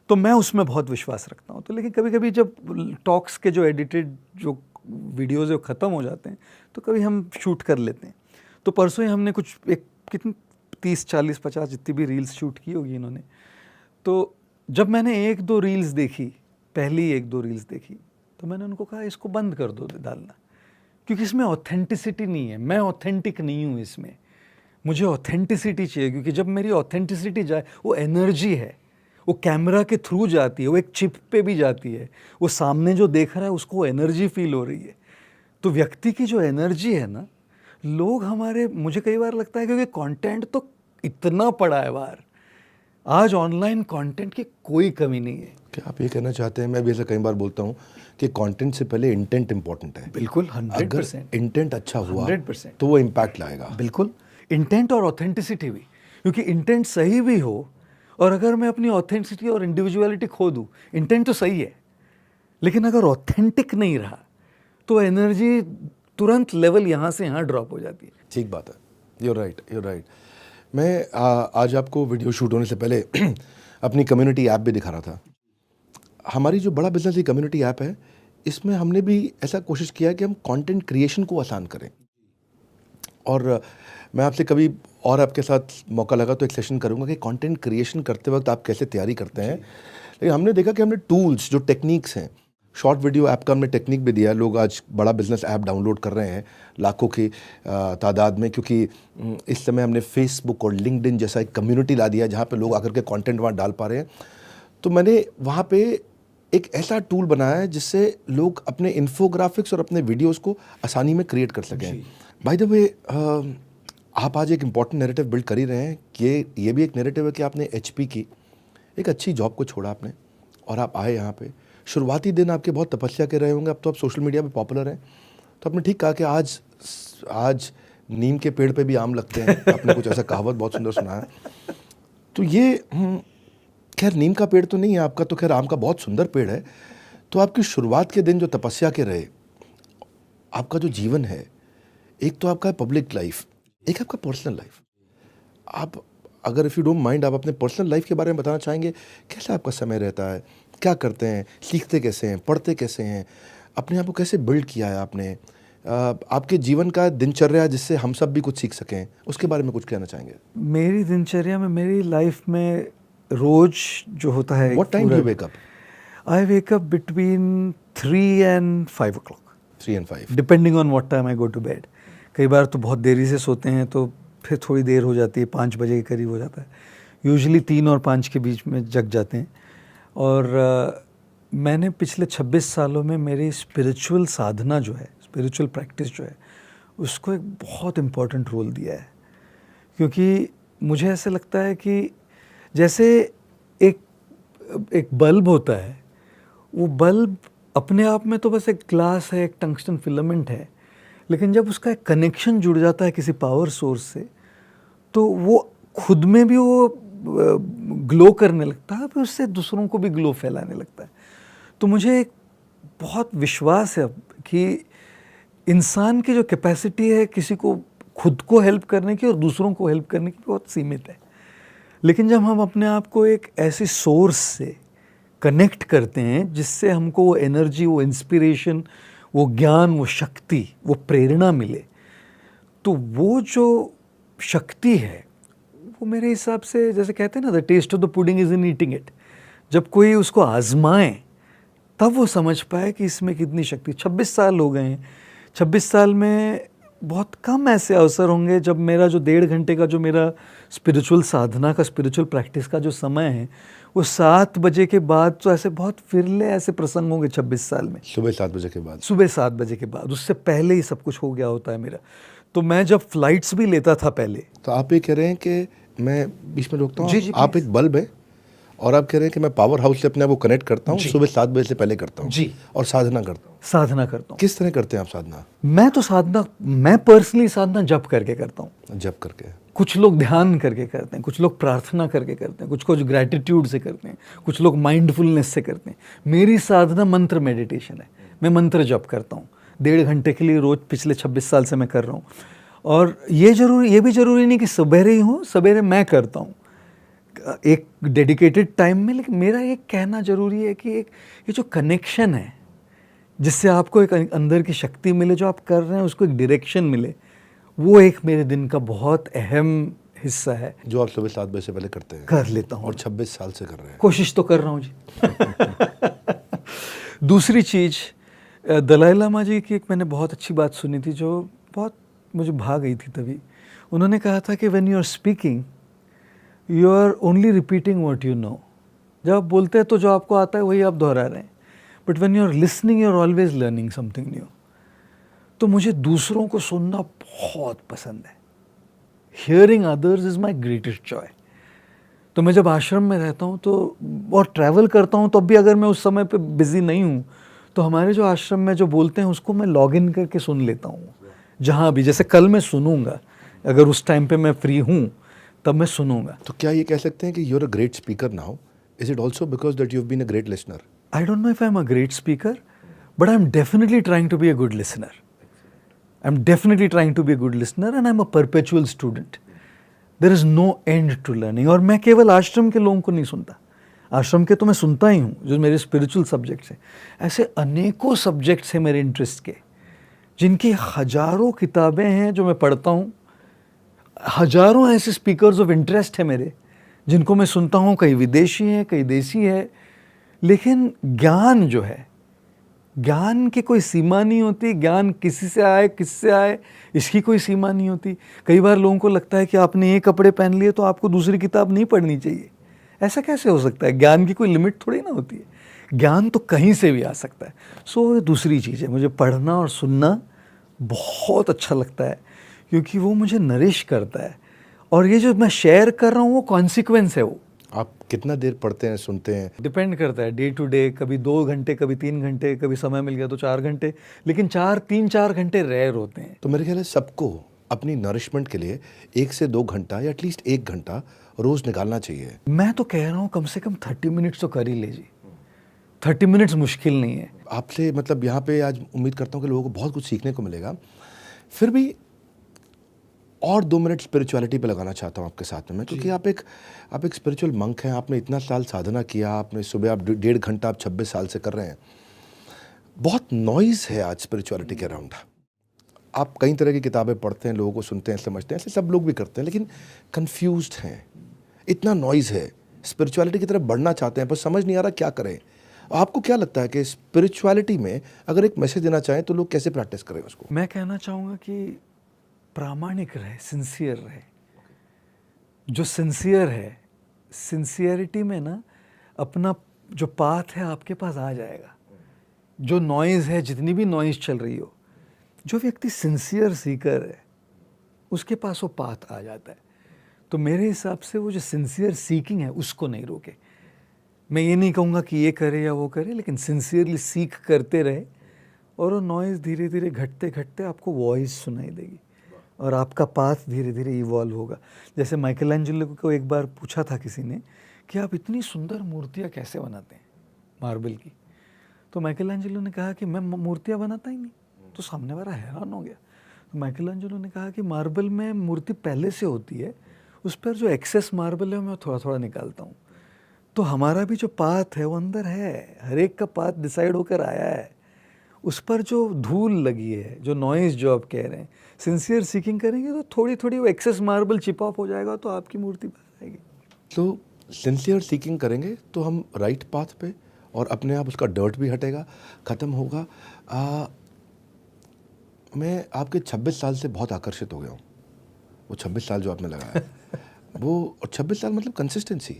तो मैं उसमें बहुत विश्वास रखता हूँ। तो लेकिन कभी कभी जब टॉक्स के जो एडिटेड जो वीडियोज़ है वो ख़त्म हो जाते हैं तो कभी हम शूट कर लेते हैं। तो परसों ही हमने कुछ एक कितनी 30 40 50 जितनी भी रील्स शूट की होगी इन्होंने, तो जब मैंने 1-2 रील्स देखी, पहली 1-2 रील्स देखी, तो मैंने उनको कहा इसको बंद कर दो डालना, क्योंकि इसमें ऑथेंटिसिटी नहीं है, मैं ऑथेंटिक नहीं हूँ इसमें, मुझे ऑथेंटिसिटी चाहिए। क्योंकि जब मेरी ऑथेंटिसिटी जाए, वो एनर्जी है, वो कैमरा के थ्रू जाती है, वो एक चिप पे भी जाती है, वो सामने जो देख रहा है उसको एनर्जी फील हो रही है। तो व्यक्ति की जो एनर्जी है ना, लोग हमारे, मुझे कई बार लगता है क्योंकि कंटेंट तो इतना पड़ा है बाहर, आज ऑनलाइन कंटेंट की कोई कमी नहीं है। क्या आप ये कहना चाहते हैं, मैं भी ऐसा कई बार बोलता हूँ कि कंटेंट से पहले इंटेंट इंपॉर्टेंट है? बिल्कुल, अगर 100%। इंटेंट अच्छा हुआ 100% तो वो इम्पैक्ट लाएगा। बिल्कुल, इंटेंट और ऑथेंटिसिटी भी, क्योंकि इंटेंट सही भी हो और अगर मैं अपनी ऑथेंटिसिटी और इंडिविजुअलिटी खो दूँ, इंटेंट तो सही है लेकिन अगर ऑथेंटिक नहीं रहा तो एनर्जी तुरंत लेवल यहाँ से यहाँ ड्रॉप हो जाती है। ठीक बात है, यूर राइट, यूर राइट। मैं आज आपको वीडियो शूट होने से पहले अपनी कम्युनिटी ऐप भी दिखा रहा था। हमारी जो बड़ा बिजनेस की कम्युनिटी ऐप है, इसमें हमने भी ऐसा कोशिश किया है कि हम कंटेंट क्रिएशन को आसान करें। और मैं आपसे कभी और आपके साथ मौका लगा तो एक सेशन करूंगा कि कंटेंट क्रिएशन करते वक्त आप कैसे तैयारी करते हैं। लेकिन हमने देखा कि हमने टूल्स, जो टेक्निक्स हैं, शॉर्ट वीडियो ऐप का हमने टेक्निक भी दिया है। लोग आज बड़ा बिजनेस ऐप डाउनलोड कर रहे हैं लाखों की तादाद में, क्योंकि इस समय हमने फेसबुक और लिंक्डइन जैसा एक कम्युनिटी ला दिया जहाँ पे लोग आकर के कंटेंट वहाँ डाल पा रहे हैं। तो मैंने वहाँ पे एक ऐसा टूल बनाया है जिससे लोग अपने इन्फोग्राफिक्स और अपने वीडियोस को आसानी में क्रिएट कर सकें। बाय द वे, आप आज एक इम्पॉर्टेंट नैरेटिव बिल्ड कर ही रहे हैं कि ये भी एक नैरेटिव है कि आपने HP की एक अच्छी जॉब को छोड़ा आपने और आप आए यहाँ पे। शुरुआती दिन आपके बहुत तपस्या के रहे होंगे, अब तो आप सोशल मीडिया पे पॉपुलर हैं। तो आपने ठीक कहा कि आज नीम के पेड़ पे भी आम लगते हैं। आपने कुछ ऐसा कहावत बहुत सुंदर सुना है। तो ये खैर नीम का पेड़ तो नहीं है आपका, तो खैर आम का बहुत सुंदर पेड़ है। तो आपकी शुरुआत के दिन जो तपस्या के रहे, आपका जो जीवन है, एक तो आपका पब्लिक लाइफ, एक आपका पर्सनल लाइफ। आप अगर इफ़ यू डोंट माइंड, आप अपने पर्सनल लाइफ के बारे में बताना चाहेंगे? कैसा आपका समय रहता है, क्या करते हैं, सीखते कैसे हैं, पढ़ते कैसे हैं, अपने आप को कैसे बिल्ड किया है आपने, आपके जीवन का दिनचर्या जिससे हम सब भी कुछ सीख सकें, उसके बारे में कुछ कहना चाहेंगे? मेरी दिनचर्या में, मेरी लाइफ में रोज जो होता है, what time do you wake up? I wake up between 3 and 5 o'clock, 3 and 5, depending on what time I go to bed. कई बार तो बहुत देरी से सोते हैं तो फिर थोड़ी देर हो जाती है, 5 बजे के करीब हो जाता है। यूजुअली 3 और 5 के बीच में जग जाते हैं। और मैंने पिछले 26 सालों में मेरी स्पिरिचुअल साधना जो है, स्पिरिचुअल प्रैक्टिस जो है, उसको एक बहुत इम्पोर्टेंट रोल दिया है। क्योंकि मुझे ऐसे लगता है कि जैसे एक बल्ब होता है, वो बल्ब अपने आप में तो बस एक ग्लास है, एक टंगस्टन फिलामेंट है, लेकिन जब उसका एक कनेक्शन जुड़ जाता है किसी पावर सोर्स से, तो वो खुद में भी वो ग्लो करने लगता है, फिर उससे दूसरों को भी ग्लो फैलाने लगता है। तो मुझे एक बहुत विश्वास है अब कि इंसान की जो कैपेसिटी है किसी को खुद को हेल्प करने की और दूसरों को हेल्प करने की बहुत सीमित है। लेकिन जब हम अपने आप को एक ऐसी सोर्स से कनेक्ट करते हैं जिससे हमको वो एनर्जी, वो इंस्पिरेशन, वो ज्ञान, वो शक्ति, वो प्रेरणा मिले, तो वो जो शक्ति है वो मेरे हिसाब से, जैसे कहते हैं ना, the taste of the pudding is in eating it. जब कोई उसको आजमाए तब वो समझ पाए कि इसमें कितनी शक्ति। 26 साल हो गए हैं, 26 साल में बहुत कम ऐसे अवसर होंगे जब मेरा जो 1.5 घंटे का जो मेरा स्पिरिचुअल साधना का, स्पिरिचुअल प्रैक्टिस का जो समय है, वो 7 बजे के बाद, तो ऐसे बहुत फिरले ऐसे प्रसंग होंगे 26 साल में। सुबह 7 बजे के बाद? सुबह 7 बजे के बाद, उससे पहले ही सब कुछ हो गया होता है मेरा। तो मैं जब फ्लाइट्स भी लेता था पहले। तो आप ये कह रहे हैं कि, मैं बीच में रोकता हूँ, जी, आप एक बल्ब है और आप कह रहे हैं कि मैं पावर हाउस से अपने आप को कनेक्ट करता हूँ, सुबह 7 बजे से पहले करता हूँ जी, और साधना करता हूँ। साधना करता हूँ। किस तरह करते हैं आप साधना? मैं पर्सनली साधना जप करके करता हूँ। जप करके? कुछ लोग ध्यान करके करते हैं, कुछ लोग प्रार्थना करके करते हैं, कुछ ग्रैटिट्यूड से करते हैं, कुछ लोग माइंडफुलनेस से करते हैं। मेरी साधना मंत्र मेडिटेशन है। मैं मंत्र जप करता हूँ 1.5 घंटे के लिए रोज़, पिछले 26 साल से मैं कर रहा हूँ। और ये भी ज़रूरी नहीं कि सवेरे ही हो, सवेरे मैं करता हूँ एक डेडिकेटेड टाइम में, लेकिन मेरा ये कहना ज़रूरी है कि एक ये जो कनेक्शन है जिससे आपको एक अंदर की शक्ति मिले, जो आप कर रहे हैं उसको एक डायरेक्शन मिले, वो एक मेरे दिन का बहुत अहम हिस्सा है जो आप सुबह 7 बजे से पहले करते हैं। कर लेता हूँ और 26 साल से कर रहे हैं। कोशिश तो कर रहा हूँ जी। दूसरी चीज़, दलाई लामा जी की एक मैंने बहुत अच्छी बात सुनी थी जो बहुत मुझे भा गई थी तभी। उन्होंने कहा था कि when you are speaking you are only repeating what you know. जब आप बोलते हैं तो जो आपको आता है वही आप दोहरा रहे हैं, but when you are listening you are always learning something new. तो मुझे दूसरों को सुनना बहुत पसंद है। Hearing others is my greatest joy. तो मैं जब आश्रम में रहता हूँ तो और ट्रैवल करता हूँ, तब भी अगर मैं उस समय पे बिज़ी नहीं हूँ तो हमारे जो आश्रम में जो बोलते हैं उसको मैं लॉग इन करके सुन लेता हूँ जहाँ भी। जैसे कल मैं सुनूंगा, अगर उस टाइम पे मैं फ्री हूँ तब मैं सुनूंगा। तो क्या ये कह सकते हैं कि you are a great speaker now? Is it also because that you have been a great listener? I don't know if I'm a great speaker, but I'm definitely trying to be a good listener. I'm definitely trying to be a good listener and I'm a perpetual student. There is no end to learning. और मैं केवल आश्रम के लोगों को नहीं सुनता, आश्रम के तो मैं सुनता ही हूँ जो मेरे स्पिरिचुअल सब्जेक्ट्स हैं। ऐसे अनेकों सब्जेक्ट्स हैं मेरे इंटरेस्ट के, जिनकी हजारों किताबें हैं जो मैं पढ़ता हूँ। हजारों ऐसे स्पीकर्स ऑफ इंटरेस्ट है मेरे जिनको मैं सुनता हूँ, कई विदेशी हैं कई देसी है। लेकिन ज्ञान जो है, ज्ञान की कोई सीमा नहीं होती। ज्ञान किसी से आए किससे आए इसकी कोई सीमा नहीं होती। कई बार लोगों को लगता है कि आपने ये कपड़े पहन लिए तो आपको दूसरी किताब नहीं पढ़नी चाहिए। ऐसा कैसे हो सकता है? ज्ञान की कोई लिमिट थोड़ी ना होती है। ज्ञान तो कहीं से भी आ सकता है। सो दूसरी चीज़ है, मुझे पढ़ना और सुनना बहुत अच्छा लगता है क्योंकि वो मुझे नरिश करता है। और ये जो मैं शेयर कर रहा हूँ वो कॉन्सिक्वेंस है। वो आप कितना देर पढ़ते हैं, सुनते हैं? डिपेंड करता है डे टू डे। कभी 2 घंटे, कभी 3 घंटे, कभी समय मिल गया तो 4 घंटे, लेकिन 3-4 घंटे रेयर होते हैं। तो मेरे ख्याल है सबको अपनी नरिशमेंट के लिए 1 से 2 घंटा या एटलीस्ट 1 घंटा रोज निकालना चाहिए। मैं तो कह रहा हूँ कम से कम 30 मिनट्स तो कर ही ले जी। 30 मिनट्स मुश्किल नहीं है। आपसे मतलब यहाँ पे आज उम्मीद करता हूँ कि लोगों को बहुत कुछ सीखने को मिलेगा। फिर भी और 2 मिनट स्पिरिचुअलिटी पे लगाना चाहता हूँ आपके साथ में मैं, क्योंकि आप एक स्पिरिचुअल मंक हैं। आपने इतना साल साधना किया, आपने सुबह आप 1.5 घंटा आप 26 साल से कर रहे हैं। बहुत नॉइज़ है आज स्पिरिचुअलिटी के अराउंड। आप कई तरह की किताबें पढ़ते हैं, लोगों को सुनते हैं, समझते हैं, ऐसे सब लोग भी करते हैं, लेकिन कंफ्यूज्ड हैं। इतना नॉइज़ है, स्पिरिचुअलिटी की तरफ बढ़ना चाहते हैं पर समझ नहीं आ रहा क्या करें। आपको क्या लगता है कि स्पिरिचुअलिटी में अगर एक मैसेज देना चाहें तो लोग कैसे प्रैक्टिस करें उसको? मैं कहना चाहूँगा कि प्रामाणिक रहे, सिंसियर रहे। जो सिंसियर है, सिंसियरिटी में ना अपना जो पाथ है आपके पास आ जाएगा। जो नॉइज़ है, जितनी भी नॉइज़ चल रही हो, जो व्यक्ति सिंसियर सीकर है उसके पास वो पाथ आ जाता है। तो मेरे हिसाब से वो जो सिंसियर सीकिंग है उसको नहीं रोके। मैं ये नहीं कहूँगा कि ये करे या वो करे, लेकिन सिंसियरली सीख करते रहे और वो नॉइज़ धीरे धीरे घटते घटते आपको वॉइस सुनाई देगी और आपका पाथ धीरे धीरे इवॉल्व होगा। जैसे माइकल एंजेलो को एक बार पूछा था किसी ने कि आप इतनी सुंदर मूर्तियाँ कैसे बनाते हैं मार्बल की? तो माइकल एंजेलो ने कहा कि मैं मूर्तियाँ बनाता ही नहीं। तो सामने वाला हैरान हो गया। तो माइकल एंजेलो ने कहा कि मार्बल में मूर्ति पहले से होती है, उस पर जो एक्सेस मार्बल है मैं थोड़ा थोड़ा निकालता हूँ। तो हमारा भी जो पाथ है वो अंदर है, हर एक का पाथ डिसाइड होकर आया है। उस पर जो धूल लगी है, जो नॉइज़ जो आप कह रहे हैं, सिंसियर सीकिंग करेंगे तो थोड़ी थोड़ी वो एक्सेस मार्बल चिप ऑफ हो जाएगा तो आपकी मूर्ति बाहर आएगी। तो सिंसियर सीकिंग करेंगे तो हम राइट पाथ पे, और अपने आप उसका डर्ट भी हटेगा, ख़त्म होगा। मैं आपके 26 साल से बहुत आकर्षित हो गया हूँ। वो 26 साल जो आपने लगाया वो, और 26 साल मतलब consistency,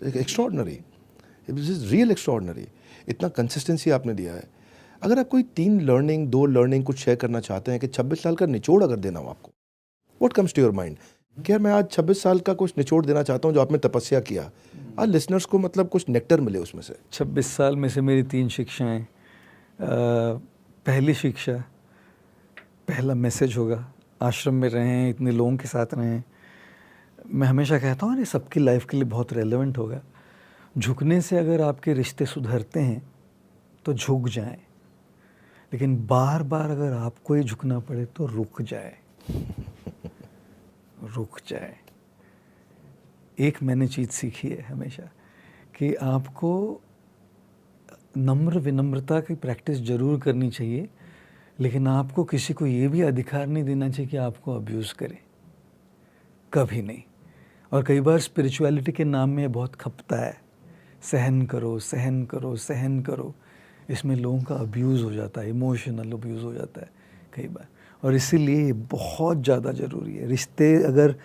extraordinary, this is real extraordinary. इतना कंसिस्टेंसी आपने दिया है। अगर आप कोई 3 लर्निंग 2 लर्निंग कुछ शेयर करना चाहते हैं कि 26 साल का निचोड़ अगर देना हो आपको, what comes to your mind? क्या मैं आज 26 साल का कुछ निचोड़ देना चाहता हूँ जो आपने तपस्या किया, आज लिसनर्स को मतलब कुछ नेक्टर मिले उसमें से? 26 साल में से मेरी 3 शिक्षाएँ। पहली शिक्षा, पहला मैसेज होगा, आश्रम में रहें, इतने लोगों के साथ रहें। मैं हमेशा कहता हूँ ये सबकी लाइफ के लिए बहुत रेलेवेंट होगा। झुकने से अगर आपके रिश्ते सुधरते हैं तो झुक जाएं। लेकिन बार बार अगर आपको ही झुकना पड़े तो रुक जाए, रुक जाए। एक मैंने चीज़ सीखी है हमेशा कि आपको नम्र विनम्रता की प्रैक्टिस ज़रूर करनी चाहिए, लेकिन आपको किसी को ये भी अधिकार नहीं देना चाहिए कि आपको अब्यूज़ करे, कभी नहीं। और कई बार स्पिरिचुअलिटी के नाम में बहुत खपता है, सहन करो सहन करो सहन करो, इसमें लोगों का अब्यूज़ हो जाता है, इमोशनल अब्यूज़ हो जाता है कई बार। और इसीलिए ये बहुत ज़्यादा ज़रूरी है। रिश्ते अगर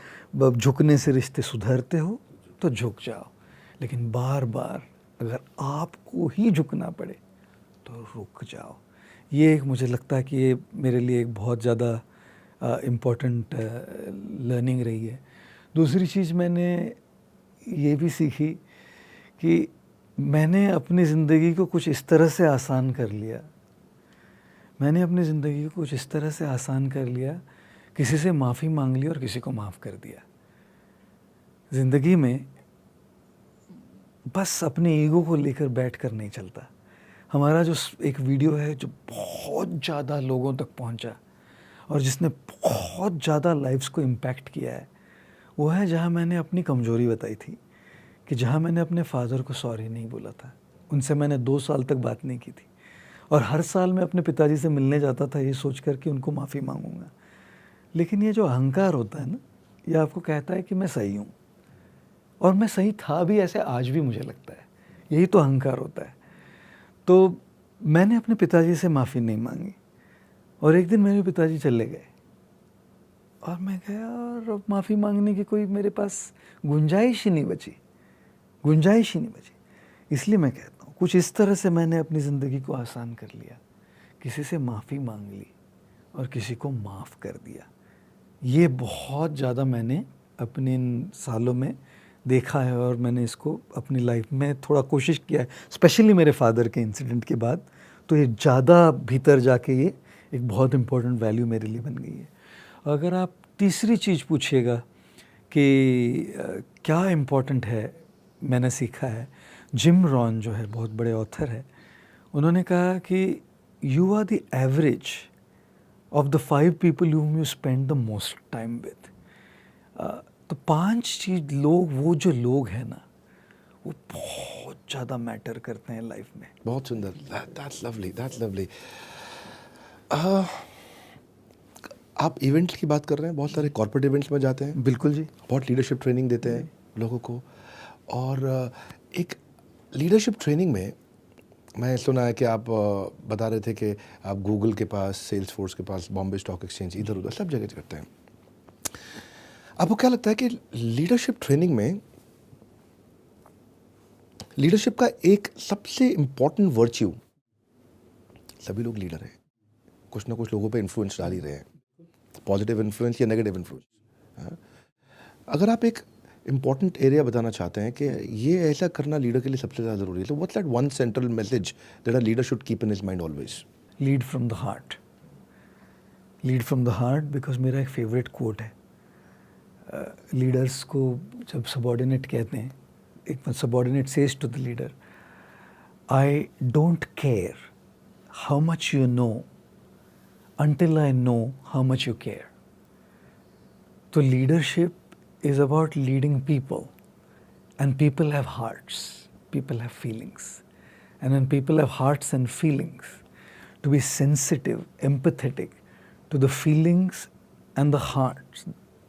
झुकने से रिश्ते सुधरते हो तो झुक जाओ, लेकिन बार बार अगर आपको ही झुकना पड़े तो रुक जाओ। ये एक मुझे लगता है कि ये मेरे लिए एक बहुत ज़्यादा इम्पोर्टेंट लर्निंग रही है। दूसरी चीज़ मैंने ये भी सीखी कि मैंने अपनी ज़िंदगी को कुछ इस तरह से आसान कर लिया, मैंने अपनी ज़िंदगी को कुछ इस तरह से आसान कर लिया, किसी से माफ़ी मांग ली और किसी को माफ़ कर दिया। ज़िंदगी में बस अपने ईगो को लेकर बैठ कर नहीं चलता। हमारा जो एक वीडियो है जो बहुत ज़्यादा लोगों तक पहुंचा और जिसने बहुत ज़्यादा लाइफ्स को इम्पैक्ट किया है, वो है जहाँ मैंने अपनी कमज़ोरी बताई थी, कि जहाँ मैंने अपने फादर को सॉरी नहीं बोला था। उनसे मैंने 2 साल तक बात नहीं की थी और हर साल मैं अपने पिताजी से मिलने जाता था ये सोच कर कि उनको माफ़ी मांगूंगा। लेकिन ये जो अहंकार होता है ना, ये आपको कहता है कि मैं सही हूँ, और मैं सही था भी, ऐसे आज भी मुझे लगता है। यही तो अहंकार होता है। तो मैंने अपने पिताजी से माफ़ी नहीं मांगी और एक दिन मेरे पिताजी चले गए और मैं गया और अब माफ़ी मांगने की कोई मेरे पास गुंजाइश ही नहीं बची, गुंजाइश ही नहीं बची। इसलिए मैं कहता हूँ कुछ इस तरह से मैंने अपनी ज़िंदगी को आसान कर लिया, किसी से माफ़ी मांग ली और किसी को माफ़ कर दिया। ये बहुत ज़्यादा मैंने अपने इन सालों में देखा है और मैंने इसको अपनी लाइफ में थोड़ा कोशिश किया है, स्पेशली मेरे फादर के इंसिडेंट के बाद। तो ये ज़्यादा भीतर जाके ये एक बहुत इम्पोर्टेंट वैल्यू मेरे लिए बन गई है। अगर आप तीसरी चीज़ पूछिएगा कि क्या इम्पोर्टेंट है, मैंने सीखा है, जिम रॉन जो है बहुत बड़े ऑथर है, उन्होंने कहा कि you are the average of the 5 people whom you spend the most time with. तो 5 चीज़ लोग, वो जो लोग हैं ना, वो बहुत ज़्यादा मैटर करते हैं लाइफ में। बहुत सुंदर, दैट्स लवली, दैट्स लवली। आप इवेंट्स की बात कर रहे हैं, बहुत सारे कॉर्पोरेट इवेंट्स में जाते हैं। बिल्कुल जी। बहुत लीडरशिप ट्रेनिंग देते हैं लोगों को, और एक लीडरशिप ट्रेनिंग में मैं सुना है कि आप बता रहे थे कि आप गूगल के पास, सेल्स फोर्स के पास, बॉम्बे स्टॉक एक्सचेंज, इधर उधर सब जगह करते हैं। आपको क्या लगता है कि लीडरशिप ट्रेनिंग में लीडरशिप का एक सबसे इम्पॉर्टेंट वर्च्यू, सभी लोग लीडर हैं, कुछ ना कुछ लोगों पे इन्फ्लुएंस डाल ही रहे हैं, पॉजिटिव इन्फ्लुएंस या नेगेटिव इन्फ्लुएंस। अगर आप एक इम्पॉर्टेंट एरिया बताना चाहते हैं कि ये ऐसा करना लीडर के लिए सबसे ज़्यादा ज़रूरी है, तो what's that one central message that a leader should keep in his mind always? Lead from the heart, lead from the heart. Because मेरा एक फेवरेट कोट है, लीडर्स को जब सबॉर्डिनेट कहते हैं, एक subordinate says to the leader, I don't care how much you know until I know how much you care. So leadership is about leading people, and people have hearts, people have feelings, and when people have hearts and feelings, to be sensitive, empathetic to the feelings and the hearts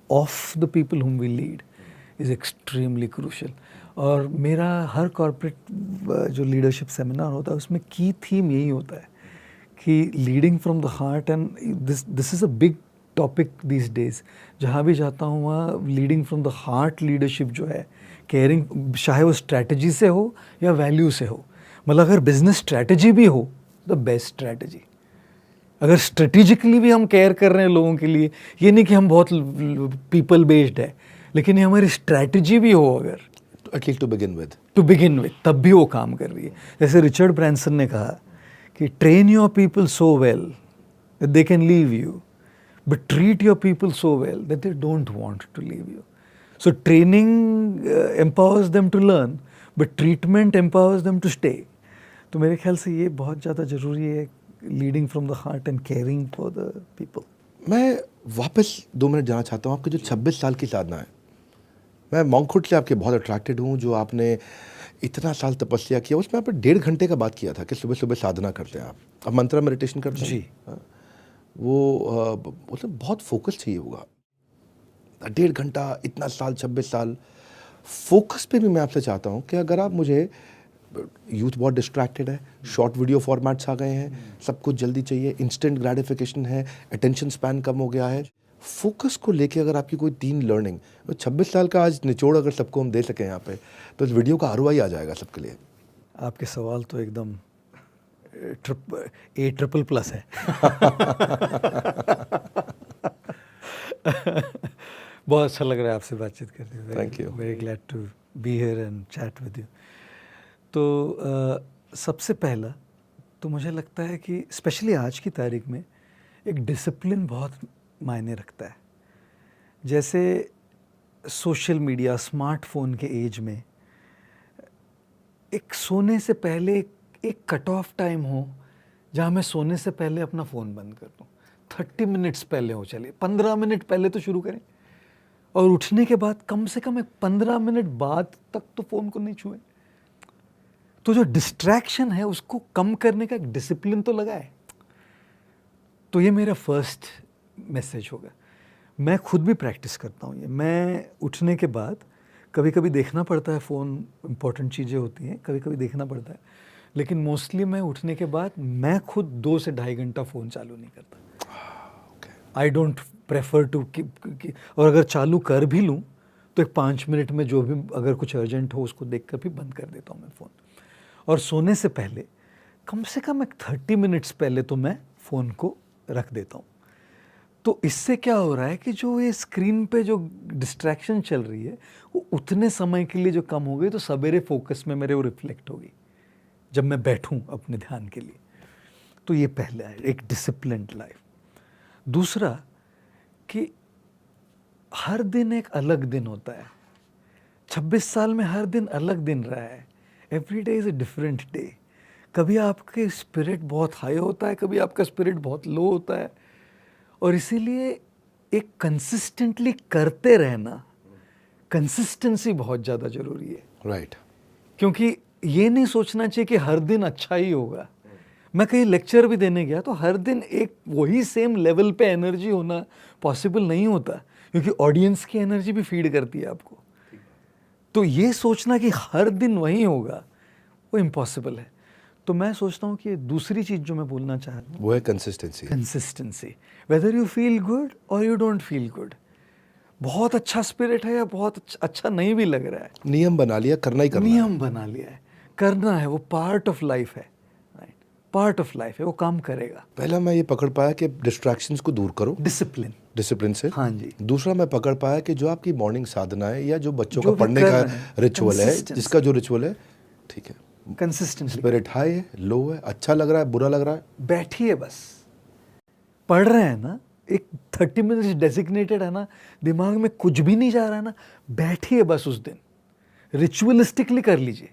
of the people whom we lead is extremely crucial. और मेरा हर corporate जो leadership seminar होता है उसमें की theme यही होता है कि leading from the heart, and this is a big topic these days. जहाँ भी जाता हूँ वहाँ leading from the heart leadership जो है, केयरिंग, चाहे वो स्ट्रैटेजी से हो या वैल्यू से हो। मतलब अगर बिजनेस स्ट्रैटेजी भी हो, द बेस्ट स्ट्रैटेजी। अगर स्ट्रेटेजिकली भी हम केयर कर रहे हैं लोगों के लिए, ये नहीं कि हम बहुत पीपल बेस्ड है, लेकिन ये हमारी स्ट्रैटेजी भी हो, अगर एटलीस्ट टू बिगिन विद, तब भी वो काम कर रही है। जैसे रिचर्ड ब्रैंसन ने कहा कि train your people so well that they can leave you, but treat your people so well that they don't want to leave you. So training empowers them to learn, but treatment empowers them to stay. तो मेरे ख्याल से ये बहुत ज़्यादा ज़रूरी है leading from the heart and caring for the people. मैं वापस 2 मिनट जाना चाहता हूँ आपके जो 26 साल की साधना है। मैं मॉन्कहुड से आपके बहुत अट्रैक्टेड हूँ, जो आपने इतना साल तपस्या किया। उसमें आपने 1.5 घंटे का बात किया था कि सुबह सुबह साधना करते हैं आप। अब मंत्रा मेडिटेशन करते हैं जी। हाँ। वो मतलब बहुत फोकस चाहिए होगा। 1.5 घंटा, इतना साल, 26 साल फोकस पे भी मैं आपसे चाहता हूँ कि अगर आप मुझे, यूथ बहुत डिस्ट्रैक्टेड है, शॉर्ट वीडियो फॉर्मेट्स आ गए हैं, सब कुछ जल्दी चाहिए, इंस्टेंट ग्रेटिफिकेशन है, अटेंशन स्पैन कम हो गया है। फोकस को लेके अगर आपकी कोई 3 लर्निंग, तो 26 साल का आज निचोड़ अगर सबको हम दे सकें यहाँ पे, तो इस वीडियो का ROI आ जाएगा सबके लिए। आपके सवाल तो एकदम ट्रिपल प्लस है। बहुत अच्छा लग रहा है आपसे बातचीत करके। Thank you. Very glad to be here and chat with you. तो सबसे पहला तो मुझे लगता है कि स्पेशली आज की तारीख में एक डिसिप्लिन बहुत मायने रखता है। जैसे सोशल मीडिया, स्मार्टफोन के एज में एक सोने से पहले एक कट ऑफ टाइम हो जहाँ मैं सोने से पहले अपना फ़ोन बंद कर दूँ। 30 मिनट्स पहले हो, चलिए 15 मिनट पहले तो शुरू करें, और उठने के बाद कम से कम एक 15 मिनट बाद तक तो फ़ोन को नहीं छुएं। तो जो डिस्ट्रैक्शन है उसको कम करने का एक डिसिप्लिन तो लगाए। तो ये मेरा फर्स्ट मैसेज होगा। मैं खुद भी प्रैक्टिस करता हूँ ये। मैं उठने के बाद कभी कभी देखना पड़ता है फ़ोन, इम्पॉर्टेंट चीज़ें होती हैं, कभी कभी देखना पड़ता है, लेकिन मोस्टली मैं उठने के बाद मैं खुद 2 से ढाई घंटा फ़ोन चालू नहीं करता। आई डोंट प्रेफर टू और अगर चालू कर भी लूँ तो एक 5 मिनट में जो भी अगर कुछ अर्जेंट हो उसको देख कर भी बंद कर देता हूँ मैं फ़ोन। और सोने से पहले कम से कम एक 30 मिनट्स पहले तो मैं फ़ोन को रख देता हूँ। तो इससे क्या हो रहा है कि जो ये स्क्रीन पे जो डिस्ट्रैक्शन चल रही है वो उतने समय के लिए जो कम हो गई, तो सवेरे फोकस में मेरे वो रिफ्लेक्ट होगी जब मैं बैठूं अपने ध्यान के लिए। तो ये पहला है, एक डिसिप्लिन्ड लाइफ। दूसरा कि हर दिन एक अलग दिन होता है। 26 साल में हर दिन अलग दिन रहा है। Every day is a different day. कभी आपके स्पिरिट बहुत हाई होता है, कभी आपका स्पिरिट बहुत लो होता है, और इसीलिए एक कंसिस्टेंटली करते रहना, कंसिस्टेंसी बहुत ज़्यादा ज़रूरी है। राइट। क्योंकि ये नहीं सोचना चाहिए कि हर दिन अच्छा ही होगा। मैं कहीं लेक्चर भी देने गया तो हर दिन एक वही सेम लेवल पे एनर्जी होना पॉसिबल नहीं होता, क्योंकि ऑडियंस की एनर्जी भी फीड करती है आपको। तो ये सोचना कि हर दिन वही होगा वो इम्पॉसिबल है। तो मैं सोचता हूँ कि दूसरी चीज़ जो मैं बोलना चाह रहा हूँ वो है consistency. Consistency. Whether you feel good और यू डोंट फील गुड, बहुत अच्छा स्पिरिट है या बहुत अच्छा नहीं भी लग रहा है, नियम बना लिया, करना ही करना है। नियम बना लिया है, करना है, वो पार्ट ऑफ लाइफ है। राइट, पार्ट ऑफ लाइफ है, वो काम करेगा। पहला मैं ये पकड़ पाया कि डिस्ट्रैक्शंस को दूर करो डिसिप्लिन, डिसिप्लिन से। हाँ जी। दूसरा मैं पकड़ पाया कि जो आपकी मॉर्निंग साधना है या जो बच्चों जो का भी पढ़ने कर का रहे हैं, रिचुअल है, consistency। जिसका जो रिचुअल है, ठीक है, कंसिस्टेंटली स्पिरिट हाई है, लो है, अच्छा लग रहा है, बुरा लग रहा है, बैठिए बस। पढ़ रहे हैं ना, एक 30 मिनट्स डेजिग्नेटेड है ना, दिमाग में कुछ भी नहीं जा रहा है ना, बैठिए बस उस दिन, रिचुअलिस्टिकली कर लीजिए,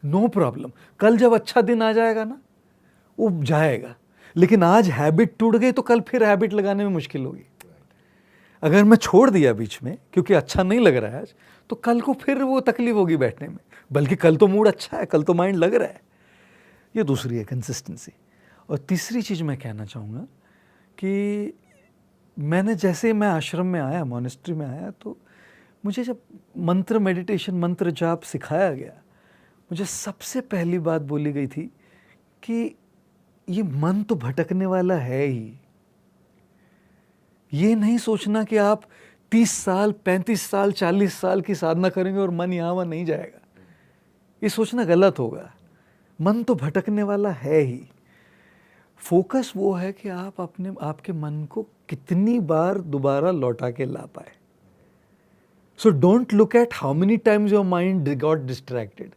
नो प्रॉब्लम। कल जब अच्छा दिन आ जाएगा ना वो जाएगा, लेकिन आज हैबिट टूट गई तो कल फिर हैबिट लगाने में मुश्किल होगी। अगर मैं छोड़ दिया बीच में क्योंकि अच्छा नहीं लग रहा है आज, तो कल को फिर वो तकलीफ होगी बैठने में, बल्कि कल तो मूड अच्छा है, कल तो माइंड लग रहा है। ये दूसरी है कंसिस्टेंसी। और तीसरी चीज़ मैं कहना चाहूँगा कि मैंने जैसे मैं आश्रम में आया, मॉनेस्ट्री में आया, तो मुझे जब मंत्र मेडिटेशन, मंत्र जाप सिखाया गया, मुझे सबसे पहली बात बोली गई थी कि ये मन तो भटकने वाला है ही। ये नहीं सोचना कि आप 30 साल, 35 साल, 40 साल की साधना करेंगे और मन यहाँ वहाँ नहीं जाएगा। ये सोचना गलत होगा। मन तो भटकने वाला है ही। फोकस वो है कि आप आपके मन को कितनी बार दोबारा लौटा के ला पाए। So don't look at how many times your mind got distracted,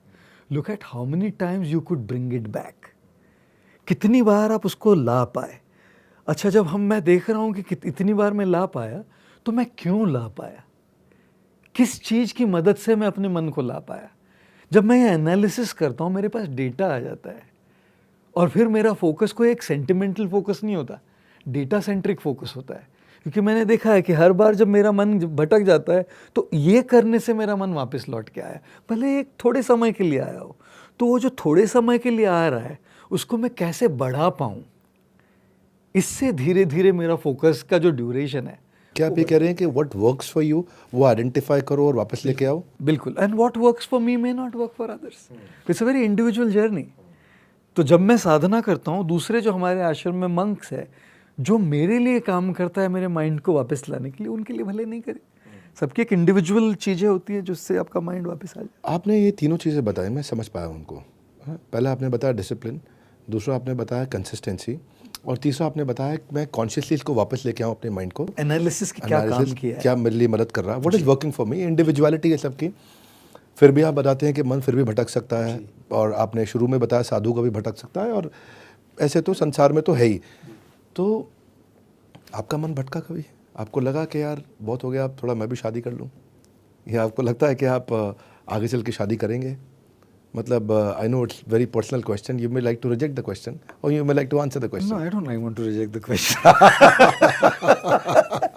look at how many times you could bring it back. कितनी बार आप उसको ला पाए। अच्छा, जब मैं देख रहा हूँ कि इतनी बार मैं ला पाया, तो मैं क्यों ला पाया, किस चीज़ की मदद से मैं अपने मन को ला पाया। जब मैं ये एनालिसिस करता हूँ, मेरे पास डेटा आ जाता है, और फिर मेरा फोकस कोई एक सेंटिमेंटल फोकस नहीं होता, डेटा सेंट्रिक फोकस होता है। क्योंकि मैंने देखा है कि हर बार जब मेरा मन भटक जाता है तो ये करने से मेरा मन वापस लौट के आया, भले एक थोड़े समय के लिए आया हो, तो वो जो थोड़े समय के लिए आ रहा है उसको मैं कैसे बढ़ा पाऊँ, इससे धीरे धीरे मेरा फोकस का जो ड्यूरेशन है। क्या आप ये कह रहे हैं कि व्हाट वर्क्स फॉर यू वो आइडेंटिफाई करो और वापस लेके आओ? बिल्कुल, and what works for me may not work for others, it's a very individual journey. तो जब मैं साधना करता हूँ, दूसरे जो हमारे आश्रम में मंक्स है, जो मेरे लिए काम करता है मेरे माइंड को वापस लाने के लिए, उनके लिए भले नहीं करे। सबकी एक इंडिविजुअल चीज़ें होती है जिससे आपका माइंड वापस आ जाए। आपने ये तीनों चीज़ें बताई, मैं समझ पाया उनको। हाँ, पहला आपने बताया डिसिप्लिन, दूसरा आपने बताया कंसिस्टेंसी, और तीसरा आपने बताया कि मैं कॉन्शियसली इसको वापस लेके आऊँ अपने माइंड को। एनालिसिस की क्या काम किया है, क्या मेरे लिए मदद कर रहा है, what is working for me. Individuality है सबकी। फिर भी आप बताते हैं कि मन फिर भी भटक सकता है, और आपने शुरू में बताया साधु का भी भटक सकता है, और ऐसे तो संसार में तो है ही। तो आपका मन भटका कभी? आपको लगा कि यार बहुत हो गया, अब थोड़ा मैं भी शादी कर लूँ, या आपको लगता है कि आप आगे चल के शादी करेंगे? मतलब I know it's very personal question, you may like to reject the question और you may like to answer the question. No, I don't like want to reject the question,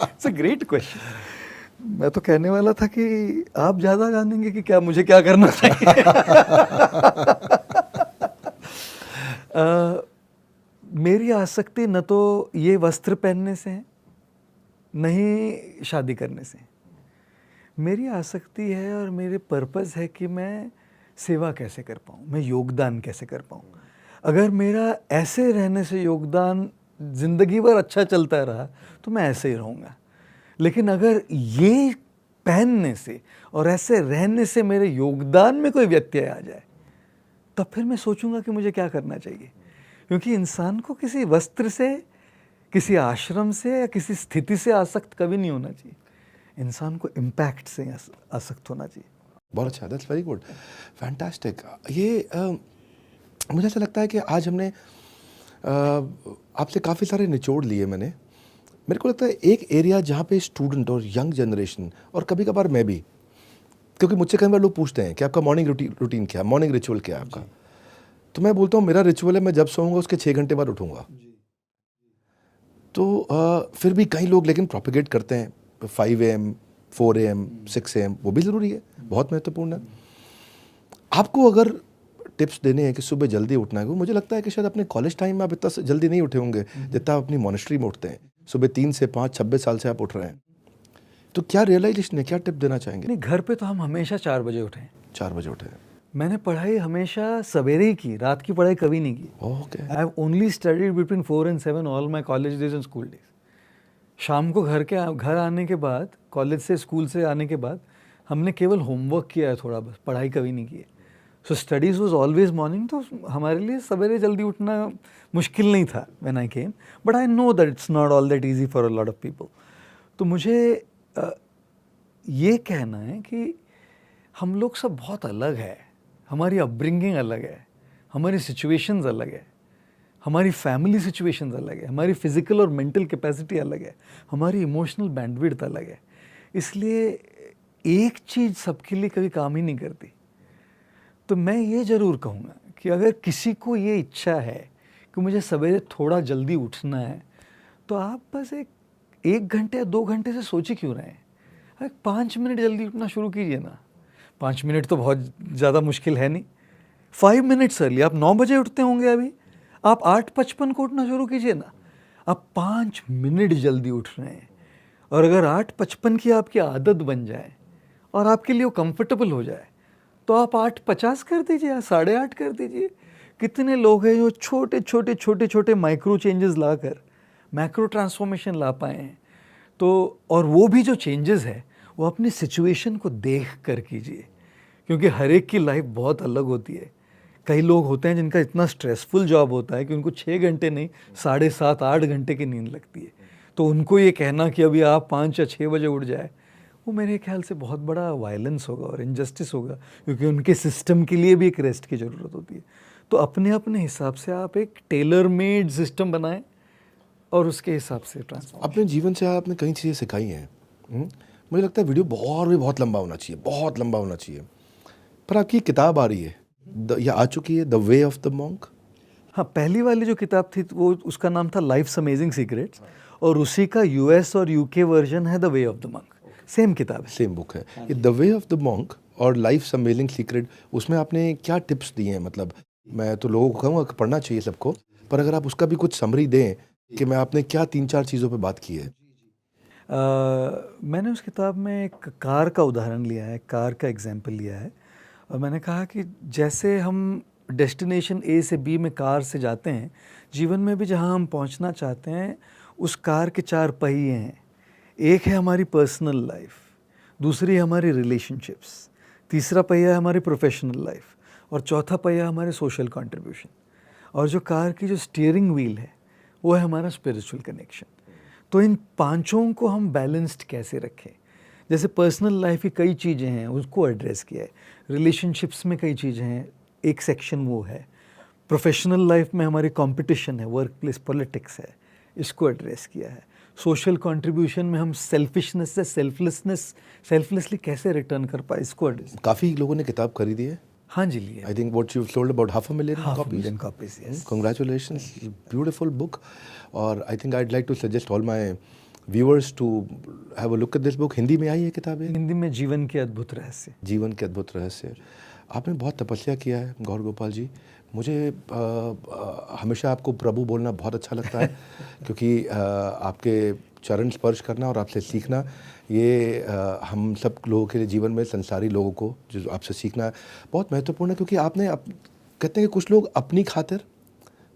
it's a great question. मैं तो कहने वाला था कि आप ज़्यादा जानेंगे कि क्या मुझे क्या करना चाहिए। मेरी आसक्ति न तो ये वस्त्र पहनने से है, न ही शादी करने से। मेरी आसक्ति है और मेरे पर्पस है कि मैं सेवा कैसे कर पाऊँ, मैं योगदान कैसे कर पाऊँ। अगर मेरा ऐसे रहने से योगदान ज़िंदगी भर अच्छा चलता रहा तो मैं ऐसे ही रहूँगा। लेकिन अगर ये पहनने से और ऐसे रहने से मेरे योगदान में कोई व्यत्यय आ जाए, तब फिर मैं सोचूंगा कि मुझे क्या करना चाहिए। क्योंकि इंसान को किसी वस्त्र से, किसी आश्रम से या किसी स्थिति से आसक्त कभी नहीं होना चाहिए। इंसान को इम्पैक्ट से आसक्त होना चाहिए। बहुत अच्छा, दैट्स वेरी गुड, फैंटास्टिक। ये मुझे ऐसा लगता है कि आज हमने आपसे काफ़ी सारे निचोड़ लिए मैंने। मेरे को लगता है एक एरिया जहाँ पे स्टूडेंट और यंग जनरेशन, और कभी कभार मैं भी, क्योंकि मुझसे कई बार लोग पूछते हैं कि आपका मॉर्निंग रूटीन क्या है, मॉर्निंग रिचुअल क्या है आपका, तो मैं बोलता हूँ मेरा रिचुअल है मैं जब सोऊंगा उसके 6 घंटे बाद उठूंगा। तो फिर भी कई लोग लेकिन प्रोपिगेट करते हैं 5 AM, 4 AM, 6 AM, वो भी ज़रूरी है, बहुत महत्वपूर्ण है। आपको अगर टिप्स देने हैं कि सुबह जल्दी उठना है, मुझे लगता है कि शायद अपने कॉलेज टाइम में आप इतना जल्दी नहीं उठे होंगे जितना आप अपनी मॉनेस्ट्री में उठते हैं। सुबह 3 से 5, 26 साल से आप उठ रहे हैं, तो क्या रियलाइजेशन है, क्या टिप देना चाहेंगे? नहीं, घर पे तो हम हमेशा 4 बजे उठे। 4 बजे उठे। मैंने पढ़ाई हमेशा सवेरे ही की, रात की पढ़ाई कभी नहीं की। Okay. I have only studied between 4 and 7 all my college days and school days. शाम को घर आने के बाद, कॉलेज से स्कूल से आने के बाद हमने केवल होमवर्क किया है थोड़ा, बस पढ़ाई कभी नहीं की है। सो स्टडीज़ वॉज ऑलवेज मॉर्निंग, तो हमारे लिए सवेरे जल्दी उठना मुश्किल नहीं था when I came, but I know that it's not all that easy for a lot of people. तो मुझे ये कहना है कि हम लोग सब बहुत अलग है, हमारी अपब्रिंगिंग अलग है, हमारी सिचुएशंस अलग है, हमारी फैमिली सिचुएशंस अलग है, हमारी फिजिकल और मेंटल कैपेसिटी अलग है, हमारी इमोशनल बैंडविड्थ अलग है। इसलिए एक चीज़ सबके लिए कभी काम ही नहीं करती। तो मैं ये ज़रूर कहूँगा कि अगर किसी को ये इच्छा है कि मुझे सवेरे थोड़ा जल्दी उठना है, तो आप बस एक घंटे या 2 घंटे से सोच ही क्यों रहे हैं, 5 मिनट जल्दी उठना शुरू कीजिए ना। 5 मिनट तो बहुत ज़्यादा मुश्किल है नहीं। 5 मिनट्स अर्ली, आप 9 बजे उठते होंगे अभी, आप 8:55 को उठना शुरू कीजिए ना। आप 5 मिनट जल्दी उठ रहे हैं, और अगर 8:55 की आपकी आदत बन जाए और आपके लिए वो कंफर्टेबल हो जाए, तो आप 8:50 कर दीजिए या 8:30 कर दीजिए। कितने लोग हैं जो छोटे माइक्रो चेंजेस लाकर मैक्रो ट्रांसफॉर्मेशन ला पाए हैं। तो और वो भी जो चेंजेस है वो अपनी सिचुएशन को देख कर कीजिए, क्योंकि हर एक की लाइफ बहुत अलग होती है। कई लोग होते हैं जिनका इतना स्ट्रेसफुल जॉब होता है कि उनको 6 घंटे नहीं 7.5 8 घंटे की नींद लगती है। तो उनको ये कहना कि अभी आप 5 या 6 बजे उठ जाए, वो मेरे ख्याल से बहुत बड़ा वायलेंस होगा और इनजस्टिस होगा, क्योंकि उनके सिस्टम के लिए भी एक रेस्ट की ज़रूरत होती है। तो अपने अपने हिसाब से आप एक टेलर मेड सिस्टम बनाएं और उसके हिसाब से ट्रांसफॉर्म। अपने जीवन से आपने कई चीज़ें सिखाई हैं। मुझे लगता है वीडियो बहुत लंबा होना चाहिए, बहुत लंबा होना चाहिए। पर आपकी किताब आ रही है, या आ चुकी है, the way of the monk. हाँ, पहली वाली जो किताब थी वो उसका नाम था लाइफ्स अमेजिंग सीक्रेट्स, और उसी का यूएस और यूके वर्जन है the way of the monk. Same किताब है, सेम बुक है ये, the way of the monk और लाइफ्स अमेजिंग सीक्रेट। उसमें आपने क्या टिप्स दिए हैं? मतलब मैं तो लोगों को कहूँगा कि पढ़ना चाहिए सबको, पर अगर आप उसका भी कुछ समरी दें कि मैं आपने क्या 3-4 चीज़ों पे बात की है। मैंने उस किताब में एक कार का उदाहरण लिया है, कार का एग्जाम्पल लिया है, और मैंने कहा कि जैसे हम डेस्टिनेशन ए से बी में कार से जाते हैं, जीवन में भी जहाँ हम पहुँचना चाहते हैं उस कार के 4 पहिए हैं। एक है हमारी पर्सनल लाइफ, दूसरी है हमारी रिलेशनशिप्स, तीसरा पहिया है हमारी प्रोफेशनल लाइफ, और चौथा पहिया हमारे सोशल कंट्रीब्यूशन, और जो कार की जो स्टीयरिंग व्हील है वो है हमारा स्पिरिचुअल कनेक्शन। तो इन पांचों को हम बैलेंस्ड कैसे रखें? जैसे पर्सनल लाइफ की कई चीज़ें हैं, उसको एड्रेस किया है। रिलेशनशिप्स में कई चीज़ें हैं, एक सेक्शन वो है। प्रोफेशनल लाइफ में हमारी कंपटीशन है, वर्क प्लेस पॉलिटिक्स है, इसको एड्रेस किया है। सोशल कंट्रीब्यूशन में हम सेल्फिशनेस से सेल्फलेसली कैसे रिटर्न कर पाए, इसको एड्रेस। काफ़ी लोगों ने किताब खरीदी है। हाँ जी, लिए। I think what you've sold about 500,000 copies. 500,000 copies, yes. Congratulations, beautiful book. और I think I'd like to suggest all my viewers to have a look at this book. Hindi में आई है किताब? हिंदी में जीवन के अद्भुत रहस्य। जीवन के अद्भुत रहस्य। आपने बहुत तपस्या किया है गौर गोपाल जी। मुझे हमेशा आपको प्रभु बोलना बहुत अच्छा लगता है क्योंकि आपके चरण स्पर्श करना और आपसे सीखना, ये हम सब लोगों के लिए जीवन में, संसारी लोगों को जो आपसे सीखना बहुत महत्वपूर्ण है। क्योंकि आपने कहते हैं कि कुछ लोग अपनी खातिर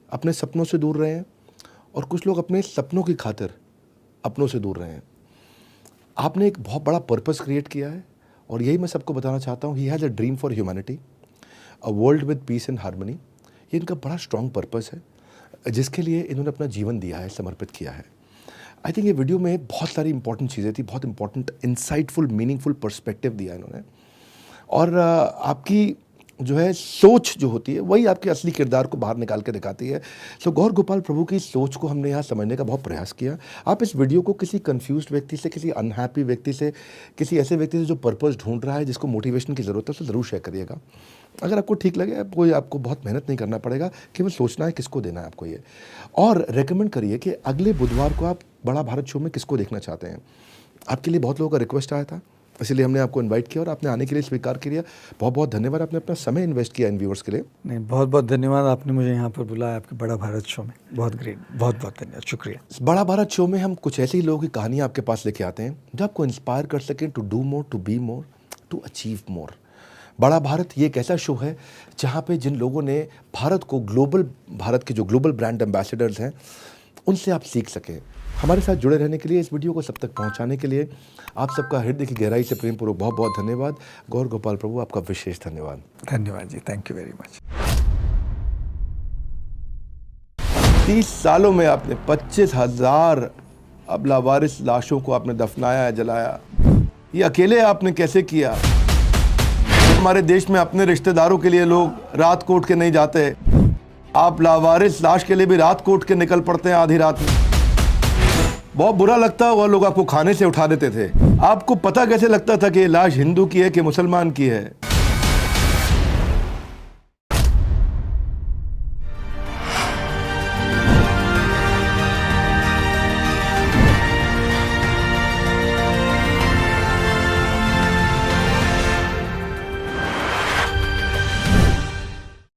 अपने सपनों से दूर रहे हैं और कुछ लोग अपने सपनों की खातिर अपनों से दूर रहे हैं। आपने एक बहुत बड़ा पर्पस क्रिएट किया है और यही मैं सबको बताना चाहता हूँ। He has a dream for humanity, a world with piece and harmony. ये इनका बड़ा स्ट्रॉन्ग पर्पस है जिसके लिए इन्होंने अपना जीवन दिया है, समर्पित किया है। आई थिंक ये वीडियो में बहुत सारी इंपॉर्टेंट चीज़ें थी, बहुत इंपॉर्टेंट इंसाइटफुल मीनिंगफुल पर्सपेक्टिव दिया इन्होंने। और आपकी जो है सोच जो होती है वही आपके असली किरदार को बाहर निकाल के दिखाती है। सो गौर गोपाल प्रभु की सोच को हमने यहाँ समझने का बहुत प्रयास किया। आप इस वीडियो को किसी कंफ्यूज्ड व्यक्ति से, किसी अनहैप्पी व्यक्ति से, किसी ऐसे व्यक्ति से जो पर्पस ढूंढ रहा है, जिसको मोटिवेशन की ज़रूरत है, उससे ज़रूर शेयर करिएगा। अगर आपको ठीक लगे, कोई आपको बहुत मेहनत नहीं करना पड़ेगा, केवल सोचना है किसको देना है आपको ये। और रेकमेंड करिए कि अगले बुधवार को आप बड़ा भारत शो में किसको देखना चाहते हैं। आपके लिए बहुत लोगों का रिक्वेस्ट आया था, इसलिए हमने आपको इनवाइट किया और आपने आने के लिए स्वीकार किया। बहुत बहुत धन्यवाद, आपने अपना समय इन्वेस्ट किया इन व्यूअर्स के लिए। नहीं, बहुत बहुत धन्यवाद, आपने मुझे यहाँ पर बुलाया आपके बड़ा भारत शो में। बहुत ग्रेट, बहुत बहुत धन्यवाद, शुक्रिया। इस बड़ा भारत शो में हम कुछ ऐसे ही लोगों की कहानियाँ आपके पास लेके आते हैं जो आपको इंस्पायर कर सकें to do more, to be more, to achieve more. बड़ा भारत ये एक ऐसा शो है जहाँ पे जिन लोगों ने भारत को भारत के जो ग्लोबल ब्रांड एम्बेसडर्स हैं उनसे आप सीख सकें। हमारे साथ जुड़े रहने के लिए, इस वीडियो को सब तक पहुंचाने के लिए आप सबका हृदय की गहराई से प्रेम पूर्वक बहुत बहुत धन्यवाद। गौर गोपाल प्रभु, आपका विशेष धन्यवाद। धन्यवाद जी, थैंक यू वेरी मच। 30 सालों में आपने 25,000 अब लावारिस लाशों को आपने दफनाया, जलाया। ये अकेले आपने कैसे किया? हमारे देश में अपने रिश्तेदारों के लिए लोग रात कोट के नहीं जाते, आप लावारिस लाश के लिए भी रात कोट के निकल पड़ते हैं आधी रात में। बहुत बुरा लगता होगा, लोग आपको खाने से उठा देते थे। आपको पता कैसे लगता था कि ये लाश हिंदू की है कि मुसलमान की है?